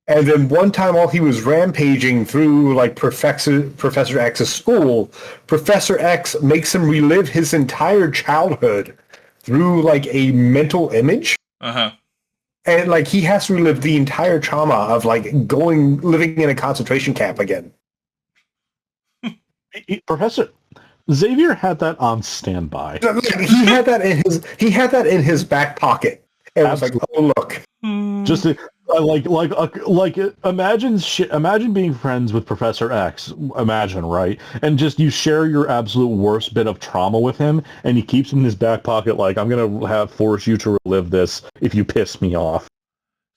And then one time while he was rampaging through Professor X's school, Professor X makes him relive his entire childhood through a mental image. Uh-huh. And he has to relive the entire trauma of living in a concentration camp again. Professor Xavier had that on standby. He had that in his back pocket. And I was oh look. Just imagine being friends with Professor X. Imagine, right? And just you share your absolute worst bit of trauma with him, and he keeps him in his back pocket. I'm gonna force you to relive this if you piss me off.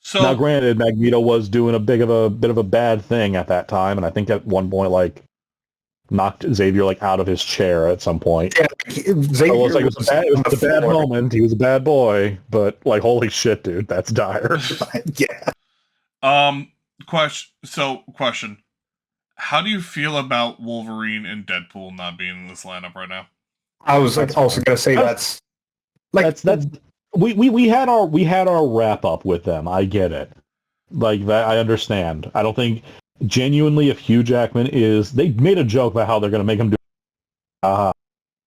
So now, granted, Magneto was doing a bit of a bad thing at that time, and I think at one point, knocked Xavier out of his chair at some point. Yeah, Xavier it was a bad moment. He was a bad boy, but holy shit, dude, that's dire. Yeah. Question. How do you feel about Wolverine and Deadpool not being in this lineup right now? I was also gonna say that's we had our wrap up with them. I get it. That I understand. I don't think genuinely if Hugh Jackman they made a joke about how they're gonna make him do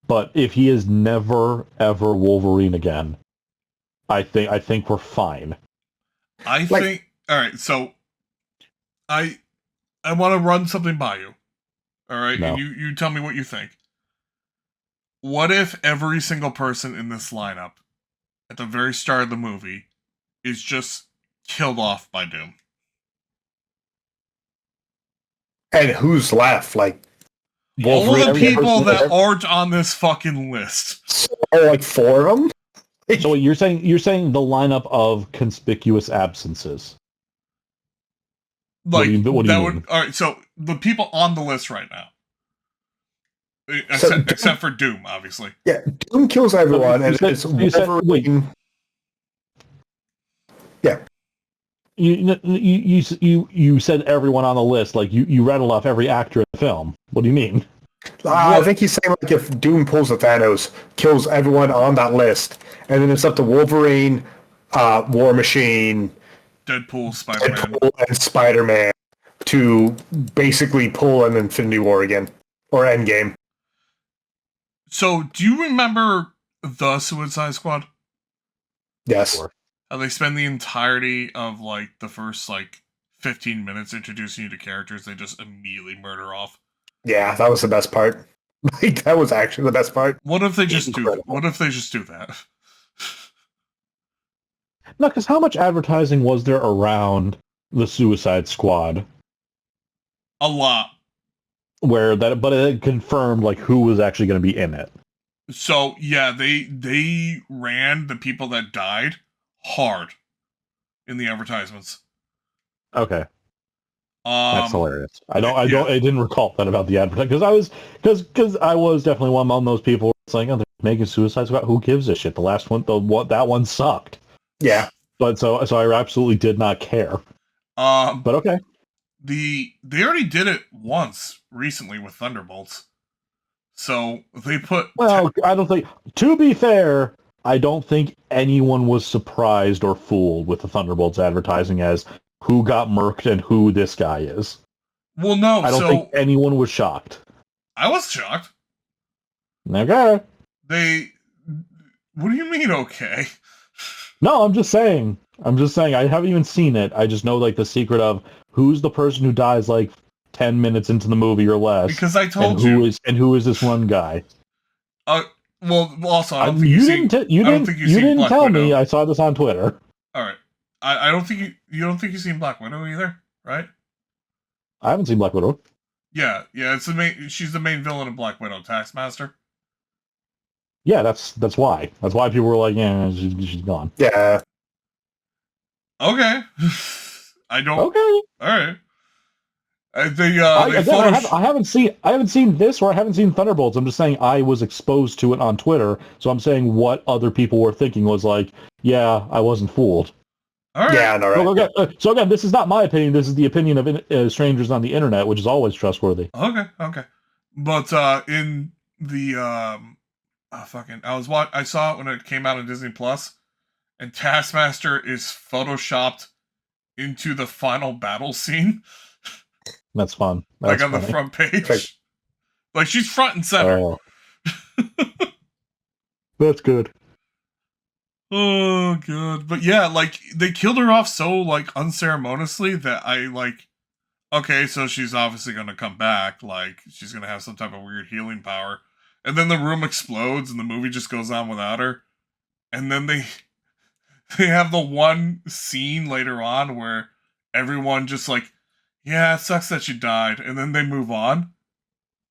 but if he is never ever Wolverine again, I think we're fine. I think alright, so I want to run something by you. Alright? No. And you tell me what you think. What if every single person in this lineup at the very start of the movie is just killed off by Doom? And who's left? All the people that aren't on this fucking list. So, 4 of them? So you're saying the lineup of conspicuous absences. What do you mean? All right, so the people on the list right now, except for Doom, obviously. Yeah, Doom kills everyone, and it's Wolverine. Yeah. You said everyone on the list. You rattled off every actor in the film. What do you mean? I think he's saying if Doom pulls a Thanos, kills everyone on that list, and then it's up to Wolverine, War Machine, Deadpool, Spider-Man, and Spider-Man to basically pull an Infinity War again or Endgame. So, do you remember the Suicide Squad? Yes. Sure. How they spend the entirety of like the first like 15 minutes introducing you to characters they just immediately murder off. Yeah, that was the best part. Like that was actually the best part. What if they just do? Incredible. What if they just do that? No, because how much advertising was there around the Suicide Squad? A lot. But it confirmed like who was actually going to be in it. So yeah, they ran the people that died hard in the advertisements. Okay, that's hilarious. I didn't recall that about the advertising because I was definitely one of those people saying, "Oh, they're making Suicide Squad. Who gives a shit?" The last one, that one sucked. Yeah. But so I absolutely did not care. But okay. They already did it once recently with Thunderbolts. So they put I don't think. To be fair, I don't think anyone was surprised or fooled with the Thunderbolts advertising as who got murked and who this guy is. Well, no, I don't think anyone was shocked. I was shocked. Okay. What do you mean, okay? No, I'm just saying. I haven't even seen it. I just know like the secret of who's the person who dies like 10 minutes into the movie or less. Because I told and who is this one guy? Well, also I don't think you didn't tell me. I saw this on Twitter. All right. I don't think you don't think you've seen Black Widow either, right? I haven't seen Black Widow. Yeah, she's the main villain of Black Widow, Taskmaster. Yeah, that's why. That's why people were like, yeah, she's gone. Yeah. Okay. I don't. Okay. All right. I haven't seen this or I haven't seen Thunderbolts. I'm just saying I was exposed to it on Twitter, so I'm saying what other people were thinking was like, yeah, I wasn't fooled. All right. Yeah, no, right. So again, this is not my opinion. This is the opinion of strangers on the internet, which is always trustworthy. Okay. But in the I saw it when it came out on Disney Plus, and Taskmaster is photoshopped into the final battle scene. That's fun. That's like on funny. The front page. Okay. Like she's front and center. Oh. That's good. Oh god. But yeah, like they killed her off so like unceremoniously that I like okay, so she's obviously gonna come back, like she's gonna have some type of weird healing power. And then the room explodes and the movie just goes on without her. And then they have the one scene later on where everyone just like, yeah, it sucks that she died, and then they move on.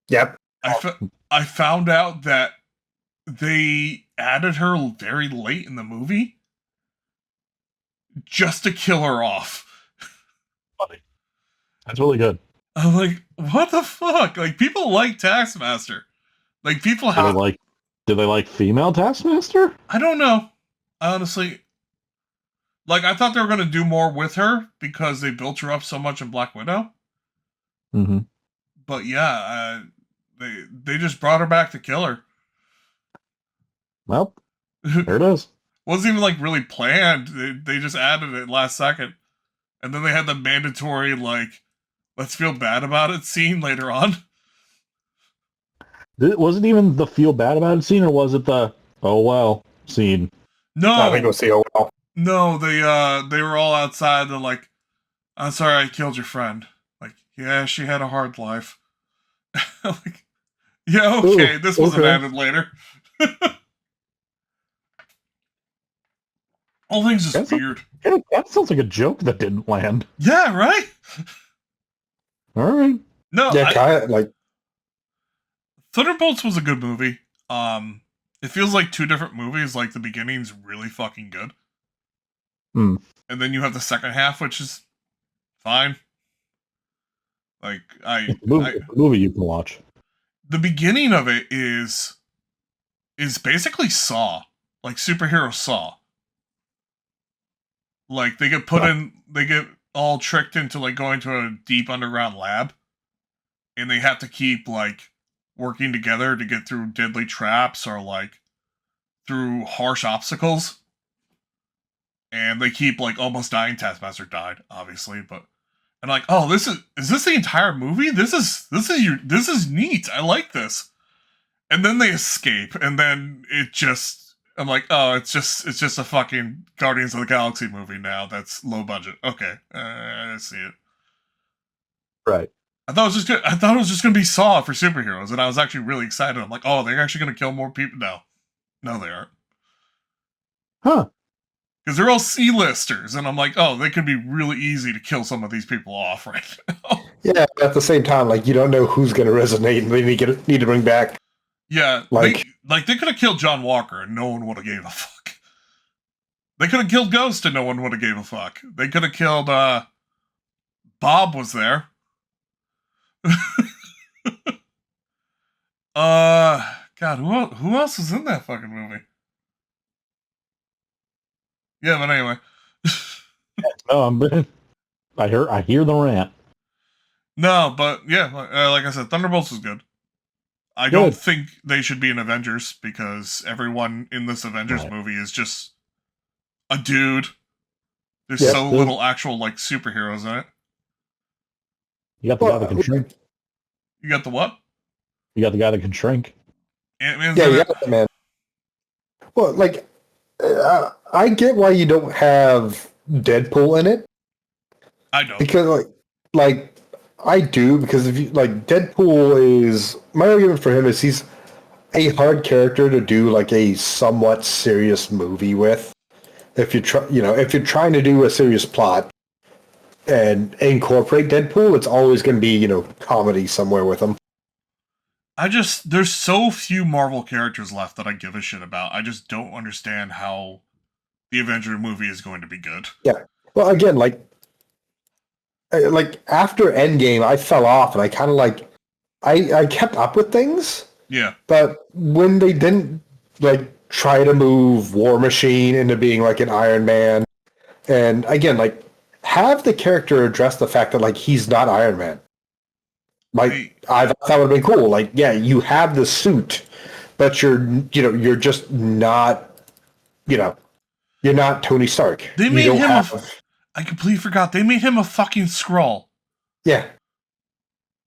Yep. I found out that they added her very late in the movie just to kill her off. Funny. That's really good. I'm like, what the fuck? Like, people like Taskmaster. Like, people have... Do they like female Taskmaster? I don't know. Honestly. Like, I thought they were going to do more with her because they built her up so much in Black Widow. Mm-hmm. But yeah, they just brought her back to kill her. Well, there it is. Wasn't even like really planned. They just added it last second. And then they had the mandatory, like, let's feel bad about it scene later on. Was it even the feel bad about it scene, or was it the oh well scene? No. I think it was the oh well. No, they were all outside. They're like, I'm sorry I killed your friend. Like, yeah, she had a hard life. Like, yeah, okay, this wasn't added later. All things just weird. That sounds like a joke that didn't land. Yeah, right? All right. No, yeah, like Thunderbolts was a good movie. It feels like two different movies. Like the beginning's really fucking good. And then you have the second half, which is fine. Like movie you can watch. The beginning of it is basically Saw, like superhero Saw. Like they get all tricked into like going to a deep underground lab, and they have to keep like working together to get through deadly traps or like through harsh obstacles. And they keep like almost dying. Taskmaster died, obviously, but And like, oh, is this the entire movie? This is neat. I like this. And then they escape, and then I'm like, oh, it's just a fucking Guardians of the Galaxy movie now. That's low budget. Okay, I see it. Right. I thought it was just gonna be Saw for superheroes, and I was actually really excited. I'm like, oh, they're actually gonna kill more people. No, they aren't. Huh. Because they're all C-listers, and I'm like, oh, they could be really easy to kill some of these people off right now. Yeah, but at the same time, like you don't know who's going to resonate, and they need to bring back. Yeah, they could have killed John Walker, and no one would have gave a fuck. They could have killed Ghost, and no one would have gave a fuck. They could have killed. Bob was there. God, who else was in that fucking movie? Yeah, but anyway. No, I hear the rant. No, but yeah, like I said, Thunderbolts was good. I don't think they should be in Avengers because everyone in this Avengers movie is just a dude. There's so little actual like superheroes in it. You got the guy that can shrink. You got the what? You got the guy that can shrink. Ant-Man's you got the man. Well, like, I get why you don't have Deadpool in it. I don't. Because, like I do, because if you, like, Deadpool is, my argument for him is he's a hard character to do, like, a somewhat serious movie with. If you're trying to do a serious plot and incorporate Deadpool, it's always going to be, comedy somewhere with him. There's so few Marvel characters left that I give a shit about. I just don't understand how the Avenger movie is going to be good. Yeah. Well, again, like after Endgame, I fell off, and I kind of I kept up with things. Yeah. But when they didn't try to move War Machine into being like an Iron Man, and again, have the character address the fact that he's not Iron Man. I thought that would have been cool. Yeah, you have the suit, but you're just not, you're not Tony Stark. They made him I completely forgot. They made him a fucking Skrull. Yeah.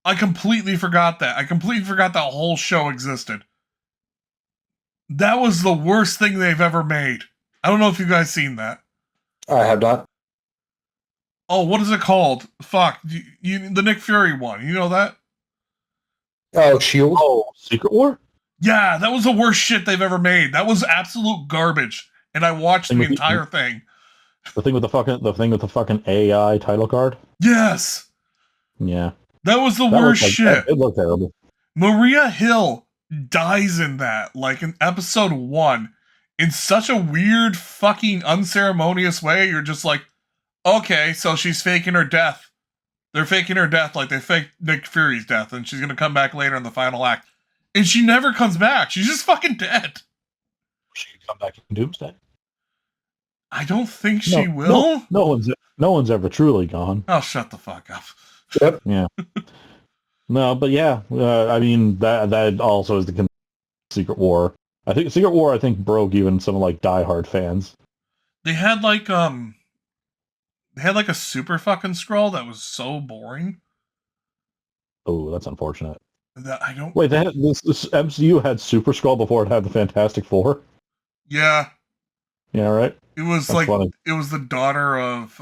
I completely forgot that. I completely forgot that whole show existed. That was the worst thing they've ever made. I don't know if you guys seen that. I have not. Oh, what is it called? Fuck. The Nick Fury one. You know that? Oh, S.H.I.E.L.D.? Oh, Secret War? Yeah, that was the worst shit they've ever made. That was absolute garbage. And I watched the entire thing. The thing with the fucking AI title card? Yes. Yeah. That was the worst shit. It looked terrible. Maria Hill dies in that, in episode 1, in such a weird, fucking unceremonious way. You're just like, okay, so she's faking her death. They're faking her death like they faked Nick Fury's death, and she's gonna come back later in the final act. And she never comes back. She's just fucking dead. She can come back in Doomsday. I don't think she will. No one's ever truly gone. Oh, shut the fuck up. Yep. Yeah. No, but yeah, I mean that also is the Secret War. I think Secret War broke even some Die Hard fans. They had a super fucking Skrull that was so boring. Oh, that's unfortunate. That I don't. Wait, this MCU had Super Skrull before it had the Fantastic Four? Yeah. Yeah, right? It was That's funny. It was the daughter of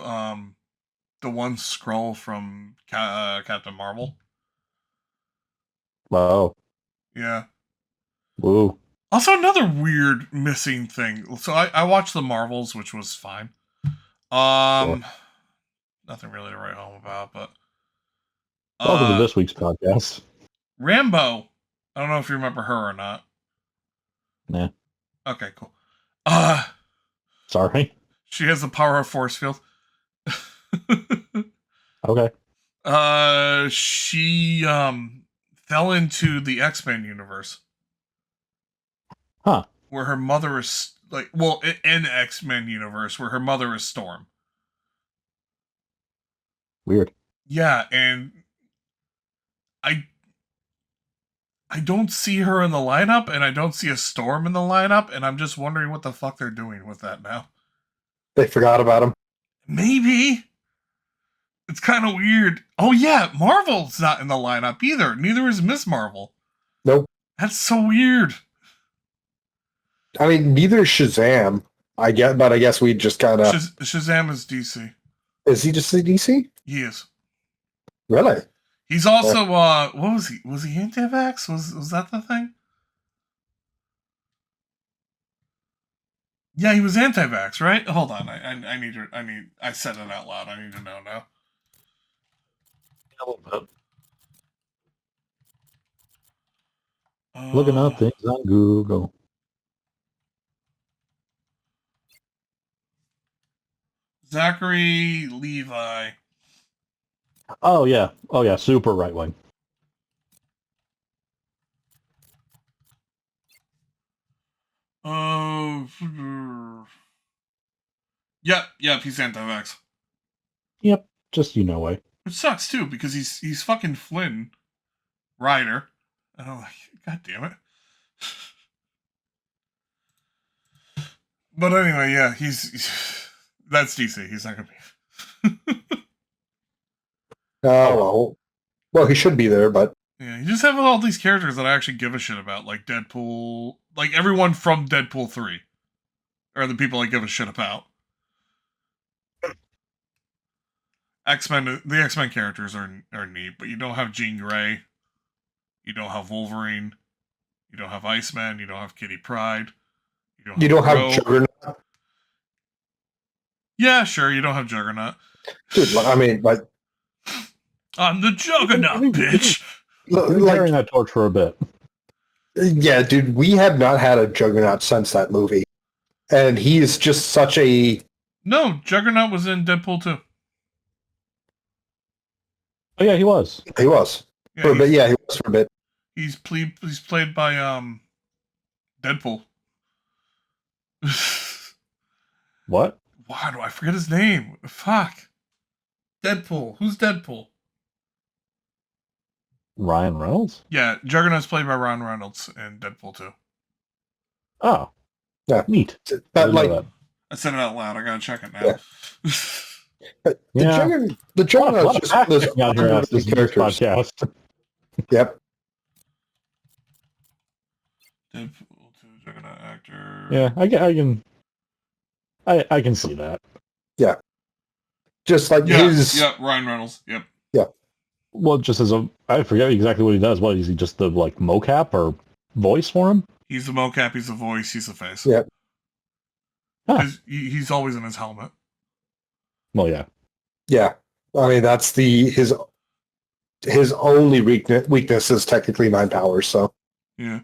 the one Skrull from Captain Marvel. Wow. Yeah. Woo. Also, another weird missing thing. So I watched the Marvels, which was fine. Sure. Nothing really to write home about, but welcome to this week's podcast. Rambo. I don't know if you remember her or not. Nah. Okay, cool. Sorry. She has the power of force field. Okay. She fell into the X-Men universe. Huh. Where her mother is in X-Men universe where her mother is Storm. Weird. Yeah, and I don't see her in the lineup, and I don't see a Storm in the lineup, and I'm just wondering what the fuck they're doing with that now. They forgot about him. Maybe. It's kind of weird. Oh yeah, Marvel's not in the lineup either. Neither is Miss Marvel. Nope. That's so weird. I mean, neither is Shazam. I guess we just kind of. Shazam is DC. Is he just a DC? He is. Really? He's also what was he? Was he anti-vax? Was that the thing? Yeah, he was anti-vax, right? Hold on, I said it out loud. I need to know now. A little bit. Looking up things on Google. Zachary Levi. Oh yeah, super right wing. Yep, he's anti-vax. Yep, just way. Which sucks too, because he's fucking Flynn Rider. And I'm like, God damn it. But anyway, yeah, that's DC. He's not gonna be. Well, he should be there, but Yeah, you just have all these characters that I actually give a shit about, like Deadpool, like everyone from Deadpool 3 are the people I give a shit about. The X-Men characters are neat, but you don't have Jean Grey, you don't have Wolverine, you don't have Iceman, you don't have Kitty Pryde, you don't have Juggernaut. Yeah, sure, you don't have Juggernaut. Dude, I mean, like, I'm the Juggernaut, bitch. Carrying that torch for a bit. Yeah, dude, we have not had a Juggernaut since that movie, and he is just such a. No, Juggernaut was in Deadpool 2. Oh yeah, he was. He was for a bit. Yeah, he was for a bit. He's played by Deadpool. What? Why do I forget his name? Fuck. Deadpool. Who's Deadpool? Ryan Reynolds? Yeah, Juggernaut's played by Ryan Reynolds in Deadpool 2. Oh. Yeah. Neat. But like, I said it out loud. I gotta check it now. Yeah. The Juggernaut's just one of those this characters. Podcast. Yep. Deadpool 2 Juggernaut actor. Yeah, I can see that. Yeah. Just like his. Yeah, Ryan Reynolds. Yep. Yeah. Well, just I forget exactly what he does. What is he, just the like mocap or voice for him? He's the mocap. He's the voice. He's the face. Yeah. Huh. He's always in his helmet. Well, yeah. Yeah. I mean, that's his only weakness is technically mind powers. So. Yeah.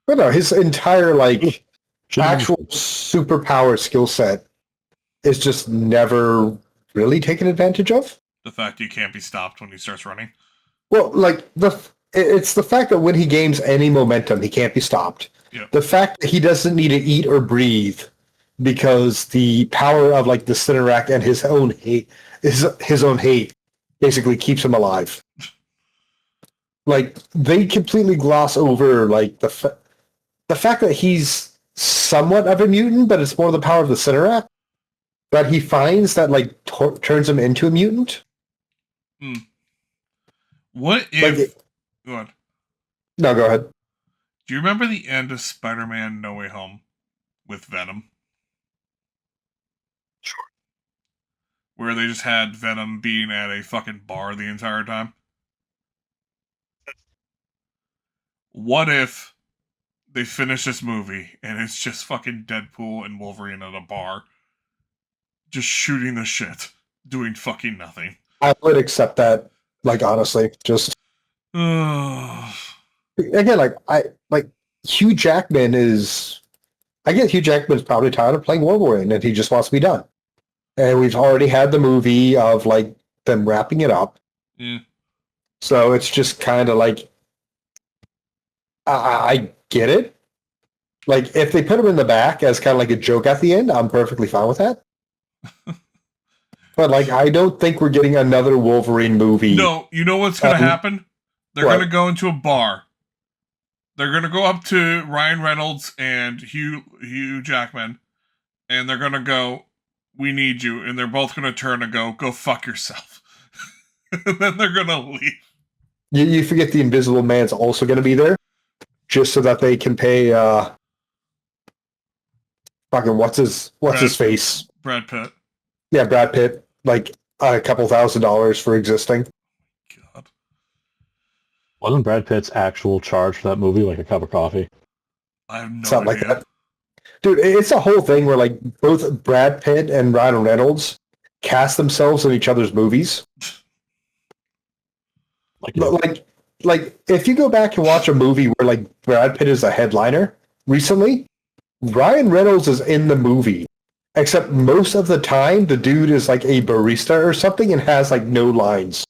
But no, his entire actual superpower skill set is just never really taken advantage of. The fact you can't be stopped when he starts running. Well, it's the fact that when he gains any momentum, he can't be stopped. Yep. The fact that he doesn't need to eat or breathe because the power of the Cinerak and his own hate basically keeps him alive. They completely gloss over the fact that he's somewhat of a mutant, but it's more the power of the Cinerak that he finds that turns him into a mutant. What if? Go on. No, go ahead. Do you remember the end of Spider-Man: No Way Home with Venom? Sure. Where they just had Venom being at a fucking bar the entire time? What if they finish this movie and it's just fucking Deadpool and Wolverine at a bar just shooting the shit, doing fucking nothing? I would accept that, honestly. Just again, Hugh Jackman is. I get Hugh Jackman's probably tired of playing Wolverine and he just wants to be done. And we've already had the movie of them wrapping it up. Yeah. So it's just kind of I get it. If they put him in the back as kind of a joke at the end, I'm perfectly fine with that. But I don't think we're getting another Wolverine movie. No, you know what's going to happen? They're going to go into a bar. They're going to go up to Ryan Reynolds and Hugh Jackman, and they're going to go, "We need you," and they're both going to turn and go fuck yourself. then they're gonna leave. You forget the Invisible Man's also going to be there, just so that they can pay. Fucking what's his face? Brad Pitt. Yeah, Brad Pitt. Like a couple $1,000s for existing. God. Wasn't Brad Pitt's actual charge for that movie like a cup of coffee? I have no Something idea. like that. Dude, it's a whole thing where like both Brad Pitt and Ryan Reynolds cast themselves in each other's movies. Like if you go back and watch a movie where like Brad Pitt is a headliner recently, Ryan Reynolds is in the movie. Except most of the time the dude is like a barista or something and has like no lines.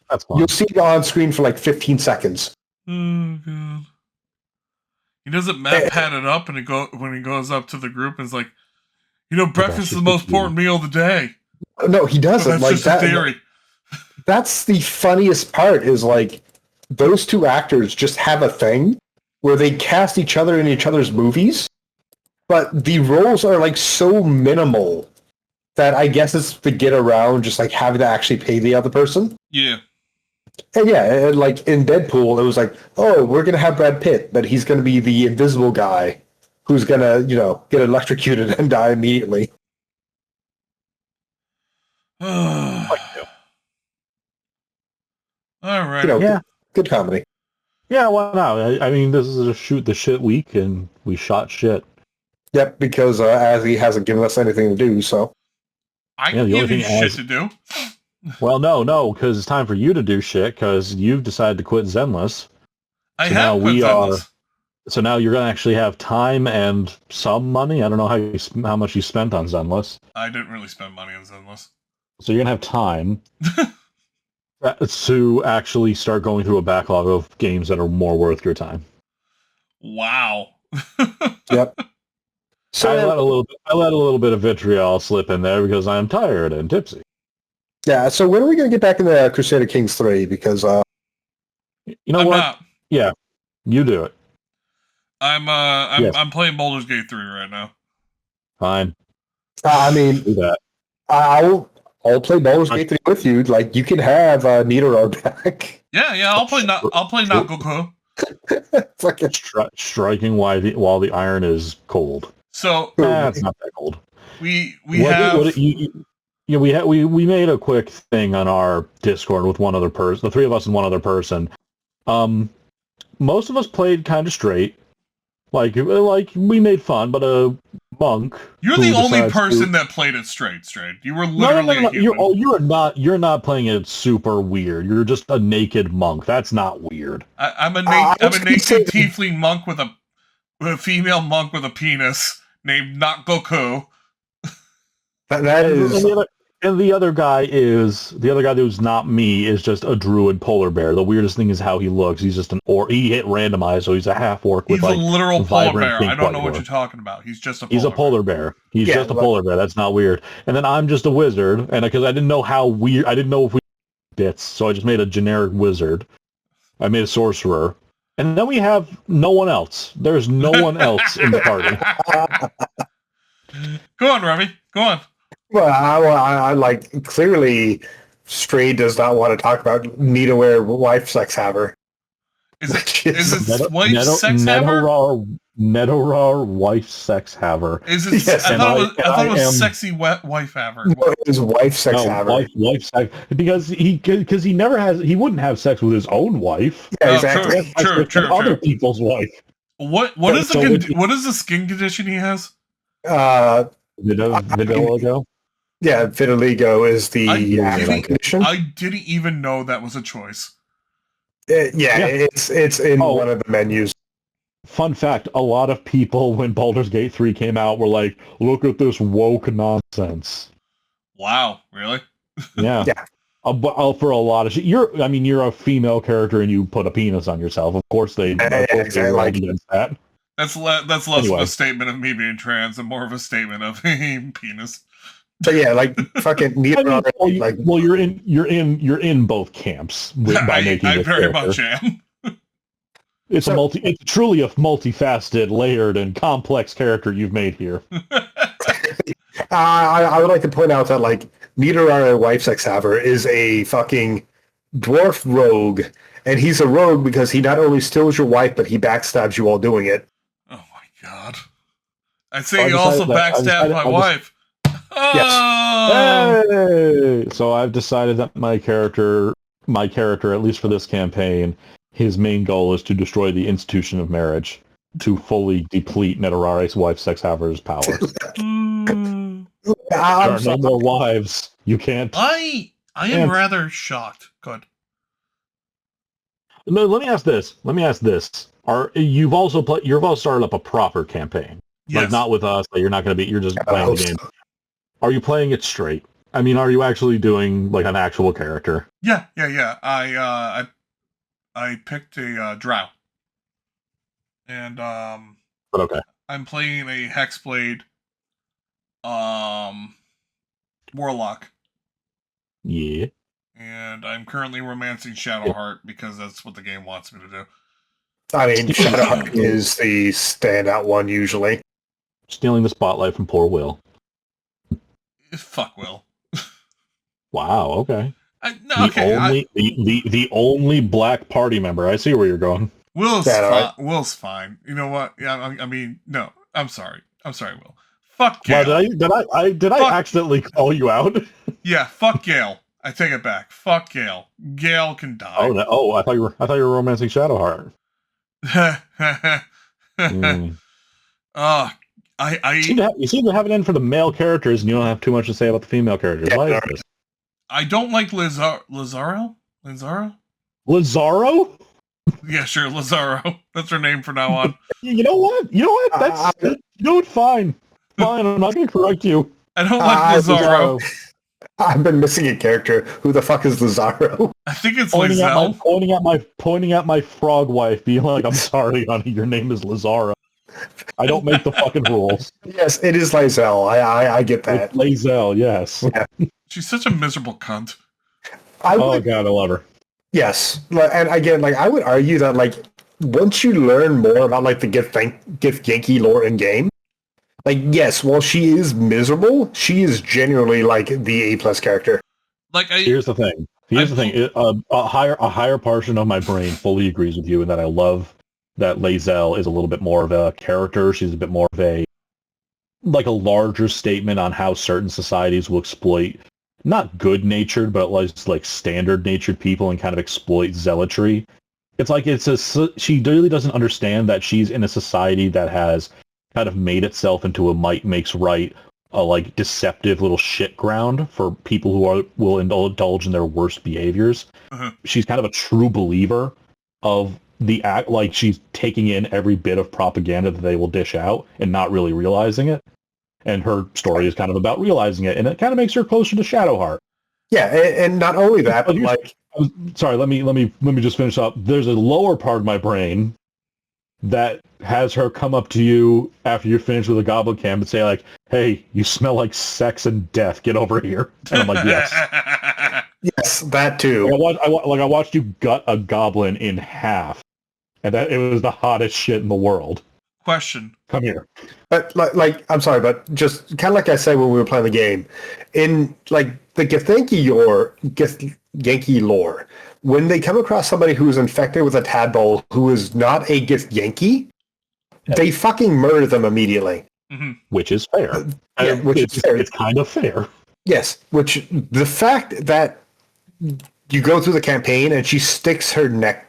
That's fine. You'll see it on screen for like 15 seconds. Oh God. He doesn't pat it up and when he goes up to the group and is like, breakfast is the most important meal of the day. No, he doesn't. That's like just that, a theory. That's the funniest part is like those two actors just have a thing where they cast each other in each other's movies, but the roles are like so minimal that I guess it's to get around just like having to actually pay the other person. Yeah. And yeah, and like in Deadpool, it was like, oh, we're gonna have Brad Pitt, but he's gonna be the invisible guy who's gonna, get electrocuted and die immediately. All right. Yeah. Good comedy. Yeah, why not? I mean, this is a shoot the shit week, and we shot shit. Yep, because as he hasn't given us anything to do, so. I can give you shit to do. Well, no, because it's time for you to do shit, because you've decided to quit Zenless. I have quit Zenless. So now you're going to actually have time and some money. I don't know how much you spent on Zenless. I didn't really spend money on Zenless. So you're going to have time to actually start going through a backlog of games that are more worth your time. Wow. Yep. So I let a little bit of vitriol slip in there because I'm tired and tipsy. Yeah, so when are we going to get back into Crusader Kings 3? Because you know I'm what? not. Yeah, you do it. I'm playing Baldur's Gate 3 right now. Fine. I mean, Do that. I'll play Baldur's Gate 3 with you. Like, you can have Nidorog back. Yeah, I'll play Nagoku. Fucking Striking while the iron is cold. So it's not that cold. We made a quick thing on our Discord with one other person, the three of us and one other person. Most of us played kind of straight. Like we made fun, but a monk. You're the only person that played it straight. You were literally a human. You're not playing it super weird. You're just a naked monk. That's not weird. I'm a naked tiefling monk with a female monk with a penis named Not Goku. That is. And the other guy who's not me is just a druid polar bear. The weirdest thing is how he looks. He's just he hit randomized, so he's a half orc with a literal polar bear. I don't know what hair. you're talking about. He's just a polar bear. He's just a polar bear. That's not weird. And then I'm just a wizard, and because I didn't know I didn't know if we bits, so I just made a generic wizard. I made a sorcerer. And then we have no one else. There's no one else in the party. Go on, Remy. Go on. Well, I like clearly Stray does not want to talk about Needaware wife sex haver. Is it wife sex haver? Nedorar wife sex haver. Is it? Yes. I thought it was sexy wife haver. No, it is wife sex haver. Wife sex, because he wouldn't have sex with his own wife. Yeah, exactly. True. Other people's wife. What is the skin condition he has? Vitiligo. Yeah, vitiligo is the condition. I didn't even know that was a choice. It's in one of the menus. Fun fact, a lot of people when Baldur's Gate 3 came out were like, look at this woke nonsense. Wow, really? Yeah. For a lot of shit. You're a female character and you put a penis on yourself. Of course they against that. That's less of a statement of me being trans and more of a statement of penis. So yeah, like fucking you're in both camps by making I this very character. much am. It's truly a multifaceted, layered, and complex character you've made here. I would like to point out that like Nidorai Wife Sex Haver is a fucking dwarf rogue, and he's a rogue because he not only steals your wife, but he backstabs you while doing it. Oh my god. I'd say he also backstabbed my wife. Yes. Hey! So I've decided that my character, at least for this campaign, his main goal is to destroy the institution of marriage, to fully deplete Nidorare's Wife Sex Haver's powers. There are no more wives. You can't. I am rather shocked. Good. No, let me ask this. You've also started up a proper campaign. Yes. Like not with us, but you're not going to be, you're just playing the game. Are you playing it straight? I mean, are you actually doing like an actual character? Yeah. I picked a drow. And But okay. I'm playing a Hexblade warlock. Yeah. And I'm currently romancing Shadowheart because that's what the game wants me to do. I mean, Shadowheart is the standout one usually. Stealing the spotlight from poor Will. Fuck Will. Wow, okay. The only black party member. I see where you're going. Will's fine. You know what? Yeah, I mean, no. I'm sorry, Will. Fuck Gale. Wow, did I accidentally call you out? Yeah, fuck Gale. I take it back. Fuck Gale. Gale can die. I thought you were romancing Shadowheart. You seem to have it in for the male characters, and you don't have too much to say about the female characters. Yeah, why is this? I don't like Lazaro? Lazaro? Yeah, sure, Lazaro. That's her name from now on. You know what? Fine. I'm not going to correct you. I don't like Lazaro. I've been missing a character. Who the fuck is Lazaro? I think it's Lizelle. Pointing at my frog wife, being like, "I'm sorry, honey, your name is Lazaro." I don't make the fucking rules. Yes, it is Lizelle. I get that. It's Lizelle, yes. Yeah. She's such a miserable cunt. God, I love her. Yes, and again, like I would argue that like once you learn more about like the Gift Yankee lore in game, like yes, while she is miserable, she is genuinely like the A+ character. Like here's the thing. A higher portion of my brain fully agrees with you in that I love that Lizelle is a little bit more of a character. She's a bit more of a larger statement on how certain societies will exploit not good-natured, but like standard-natured people and kind of exploit zealotry. It's like she really doesn't understand that she's in a society that has kind of made itself into a might makes right, like deceptive little shit ground for people who will indulge in their worst behaviors. Uh-huh. She's kind of a true believer of the act, like she's taking in every bit of propaganda that they will dish out and not really realizing it. And her story is kind of about realizing it, and it kind of makes her closer to Shadowheart. Yeah, and not only that, but like, sorry, let me just finish up. There's a lower part of my brain that has her come up to you after you're finished with a goblin camp and say like, "Hey, you smell like sex and death. Get over here." And I'm like, "Yes, yes, that too." I watched you gut a goblin in half, and that it was the hottest shit in the world. Question. Come here. But like, I'm sorry, but just kind of like I said when we were playing the game, in like the Githyanki lore, when they come across somebody who is infected with a tadpole who is not a Githyanki, they fucking murder them immediately. Mm-hmm. Which is fair. Fair. It's kind of fair. Yes, which the fact that you go through the campaign and she sticks her neck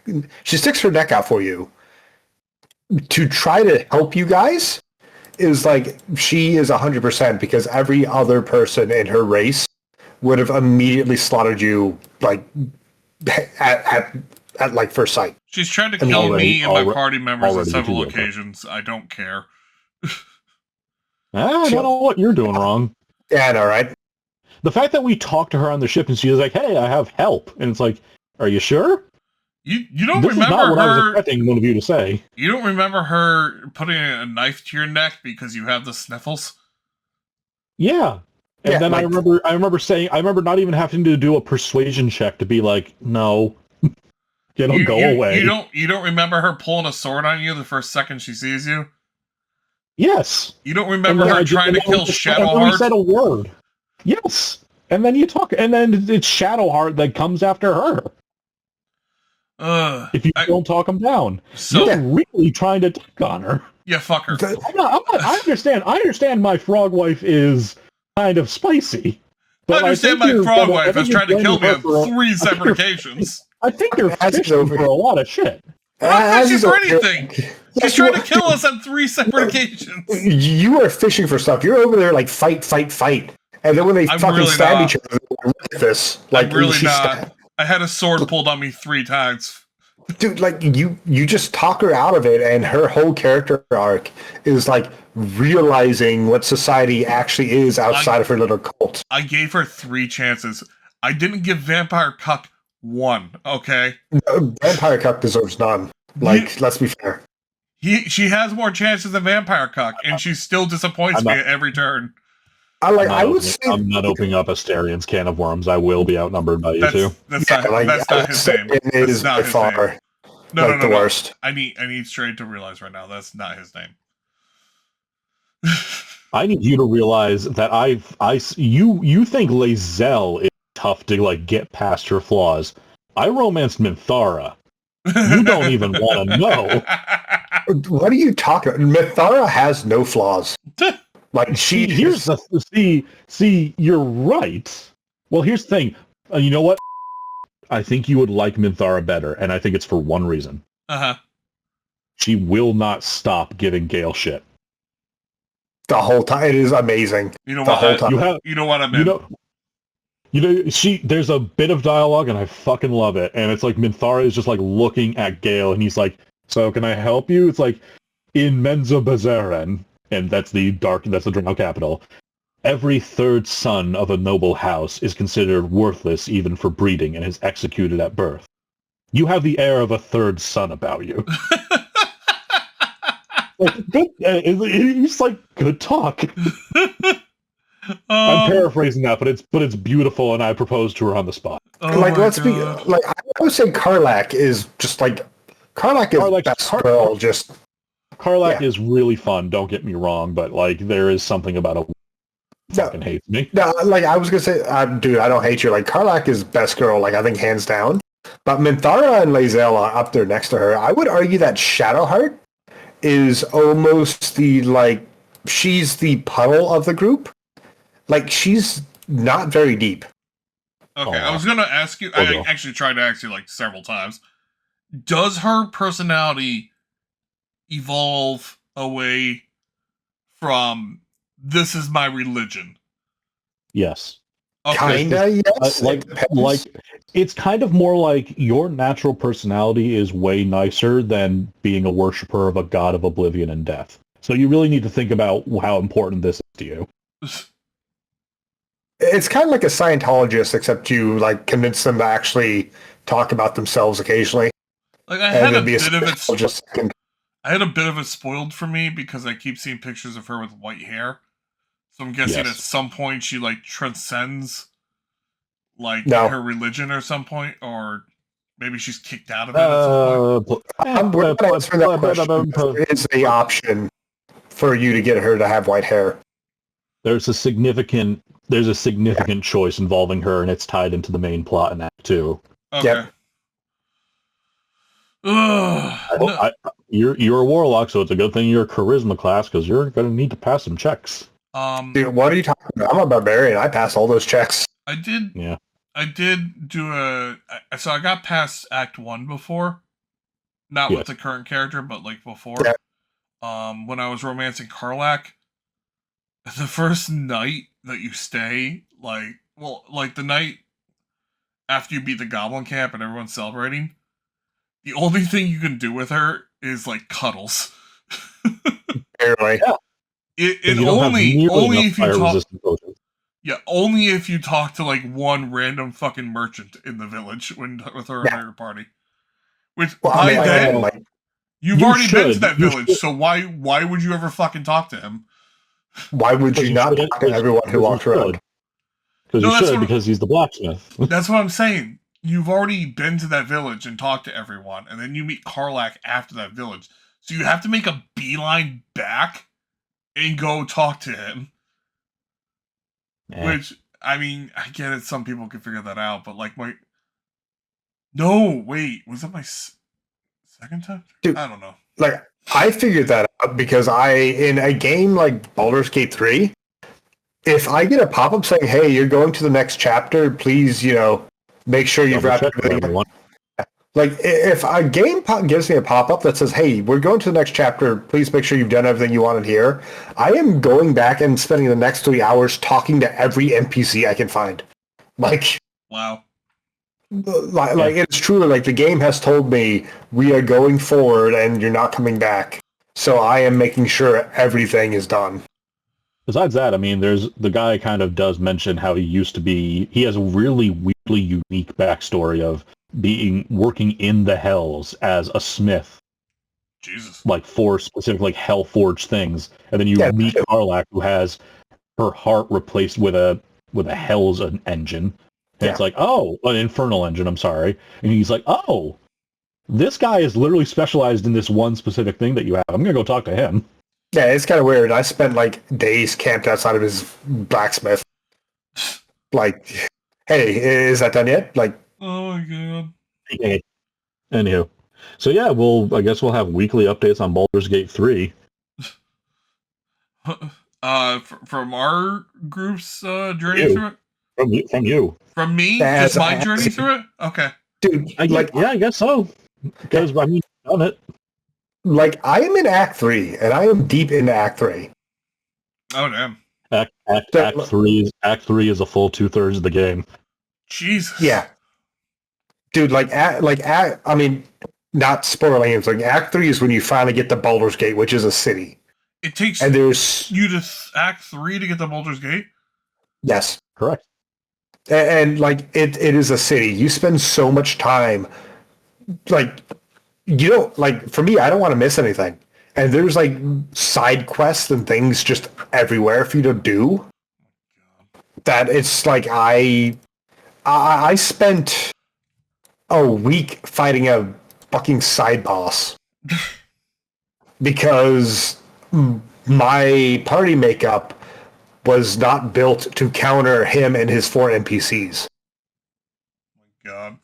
out for you to try to help you guys is like, she is 100%, because every other person in her race would have immediately slaughtered you like at like first sight. She's tried to kill me and my party members on several occasions. I don't care. I don't know what you're doing wrong. Yeah, I know, right? The fact that we talked to her on the ship and she was like, "Hey, I have help," and it's like, "Are you sure?" You don't this remember is not what her? I was expecting one of you to say. You don't remember her putting a knife to your neck because you have the sniffles? Yeah. And yeah, then like, I remember not even having to do a persuasion check to be like, "No, go away." You don't remember her pulling a sword on you the first second she sees you? Yes. You don't remember her trying to kill Shadowheart? We said a word. Yes. And then you talk, and then it's Shadowheart that comes after her. If you don't talk him down, so you're really trying to talk on her. Yeah, fuck her. I understand. I understand. My frog wife is kind of spicy. But I understand my frog wife has tried to kill me on 3 separate occasions. I think you're fishing for a lot of shit. I'm not fishing for anything. She's trying to kill us on 3 separate occasions. You are fishing for stuff. You're over there like fight. And then when they fucking stab each other, look at this. Like, I'm really not. I had a sword pulled on me 3 times. Dude, like, you just talk her out of it, and her whole character arc is like realizing what society actually is outside of her little cult. I gave her 3 chances. I didn't give Vampire Cuck 1, okay? No, Vampire Cuck deserves none. Like, let's be fair. She has more chances than Vampire Cuck, and she still disappoints me at every turn. I'm not opening up Asterian's can of worms. I will be outnumbered by you two. That's not his name. It is by far the worst. I need Straight to realize right now that's not his name. I need you to realize that you think Lae'zel is tough to like get past her flaws. I romanced Minthara. You don't even want to know. What are you talking about? Minthara has no flaws. Like see, you're right. Well, here's the thing. You know what? I think you would like Minthara better, and I think it's for one reason. She will not stop giving Gale shit. The whole time. It is amazing. You know what? You know what I meant. There's a bit of dialogue, and I fucking love it. And it's like Minthara is just like looking at Gale, and he's like, "So can I help you?" It's like in Menzo Bazaren. And that's the Drow capital. Every 3rd son of a noble house is considered worthless even for breeding and is executed at birth. You have the air of a 3rd son about you. It's like good talk. I'm paraphrasing that, but it's beautiful, and I proposed to her on the spot. Let's be like, I would say Karlach is just like Karlach is best girl. Just Karlach is really fun, don't get me wrong, but like there is something about a fucking hates me. No, like I was gonna say, dude, I don't hate you. Like Karlach is best girl, like I think hands down. But Minthara and Lae'zel are up there next to her. I would argue that Shadowheart is almost she's the puddle of the group. Like she's not very deep. Okay, I was gonna ask you. I actually tried to ask you like several times. Does her personality evolve away from "this is my religion"? Yes. Okay. Kinda, yes. Like it's kind of more like your natural personality is way nicer than being a worshiper of a god of oblivion and death. So you really need to think about how important this is to you. It's kind of like a Scientologist, except you like convince them to actually talk about themselves occasionally. Like I had a bit of it spoiled for me because I keep seeing pictures of her with white hair. So I'm guessing at some point she like transcends her religion or some point, or maybe she's kicked out of it at some point. There is an option for you to get her to have white hair. There's a significant choice involving her, and it's tied into the main plot in Act 2. Okay. Yep. You're a warlock, so it's a good thing you're a charisma class, because you're going to need to pass some checks. Dude, what are you talking about? I'm a barbarian. I passed all those checks. I did. Yeah. I did do so I got past Act 1 before. Not with the current character, but like before. Yeah. When I was romancing Karlach, the first night that you stay, the night after you beat the goblin camp and everyone's celebrating, the only thing you can do with her is like cuddles. Barely. Only if you talk. Yeah, only if you talk to like one random fucking merchant in the village with her and her party. Which by then you've already been to that village, so why would you ever fucking talk to him? Why would you not talk to everyone who walks around? Because he's the blacksmith. That's what I'm saying. You've already been to that village and talked to everyone, and then you meet Karlach after that village. So you have to make a beeline back and go talk to him. Which I mean, I get it. Some people can figure that out, but like no, wait, was that my second time? Dude, I don't know. like I figured that out because in a game like Baldur's Gate 3, if I get a pop-up saying, "Hey, you're going to the next chapter, please, make sure you've wrapped everything up." Like if a game gives me a pop-up that says, "Hey, we're going to the next chapter, please make sure you've done everything you wanted here," I am going back and spending the next 3 hours talking to every NPC I can find. Like, wow. Like it's truly like the game has told me we are going forward and you're not coming back. So I am making sure everything is done. Besides that, I mean, there's the guy kind of does mention how he has a really weirdly unique backstory of working in the hells as a smith, Jesus. like for specific like hell forged things, and then you meet Karlach, who has her heart replaced with a hell's engine, and it's like, oh, an infernal engine. I'm sorry, and he's like, oh, this guy is literally specialized in this one specific thing that you have. I'm gonna go talk to him. Yeah, it's kind of weird. I spent like days camped outside of his blacksmith. Like, hey, is that done yet? Like, oh my god. Hey. Anywho, so yeah, I guess we'll have weekly updates on Baldur's Gate 3. From our group's journey through it. From you. From me, just my journey through it. Okay, dude. I guess so. Because I mean, I've done it. Like, I am in Act 3, and I am deep into Act 3. Oh damn. Act 3 is a full 2/3 of the game. Jesus. Yeah. Dude, I mean, not spoiling it. Like Act 3 is when you finally get to Baldur's Gate, which is a city. It takes and there's you to Act 3 to get to Baldur's Gate? Yes. Correct. And like it is a city. You spend so much time, like, like for me, I don't want to miss anything. And there's like side quests and things just everywhere for you to do. That it's like I spent a week fighting a fucking side boss because my party makeup was not built to counter him and his 4 NPCs. Oh my god.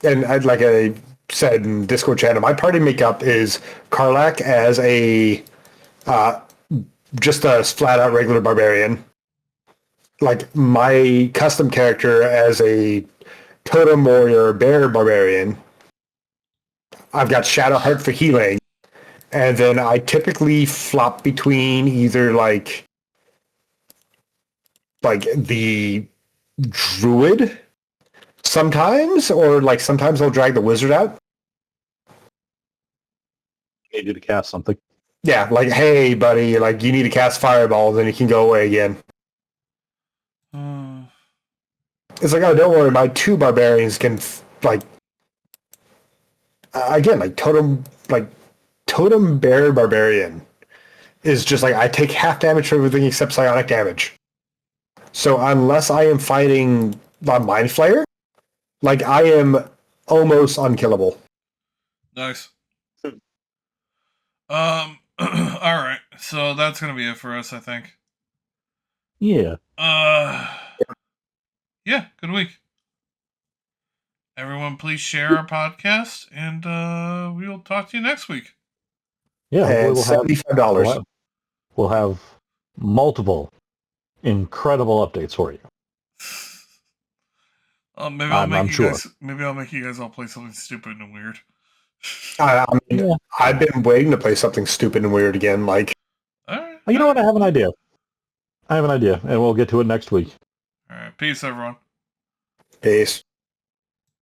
And like I said in Discord channel, my party makeup is Karlach as a just a flat out regular barbarian. Like my custom character as a totem warrior bear barbarian. I've got Shadowheart for healing. And then I typically flop between either like the druid sometimes, or like sometimes I'll drag the wizard out. Need you to cast something. Yeah, like, hey buddy, like you need to cast fireball, then you can go away again. It's like, oh, don't worry, my 2 barbarians can like again, like totem bear barbarian is just like I take half damage for everything except psionic damage. So unless I am fighting a Mind Flayer, like I am almost unkillable. Nice. All right. So that's gonna be it for us, I think. Yeah. Yeah. Good week. Everyone, please share our podcast, and we will talk to you next week. Yeah. And $75. We'll have multiple incredible updates for you. Maybe I'll make you guys all play something stupid and weird. I mean, I've been waiting to play something stupid and weird again. Like, you know what? I have an idea, and we'll get to it next week. All right, peace, everyone. Peace.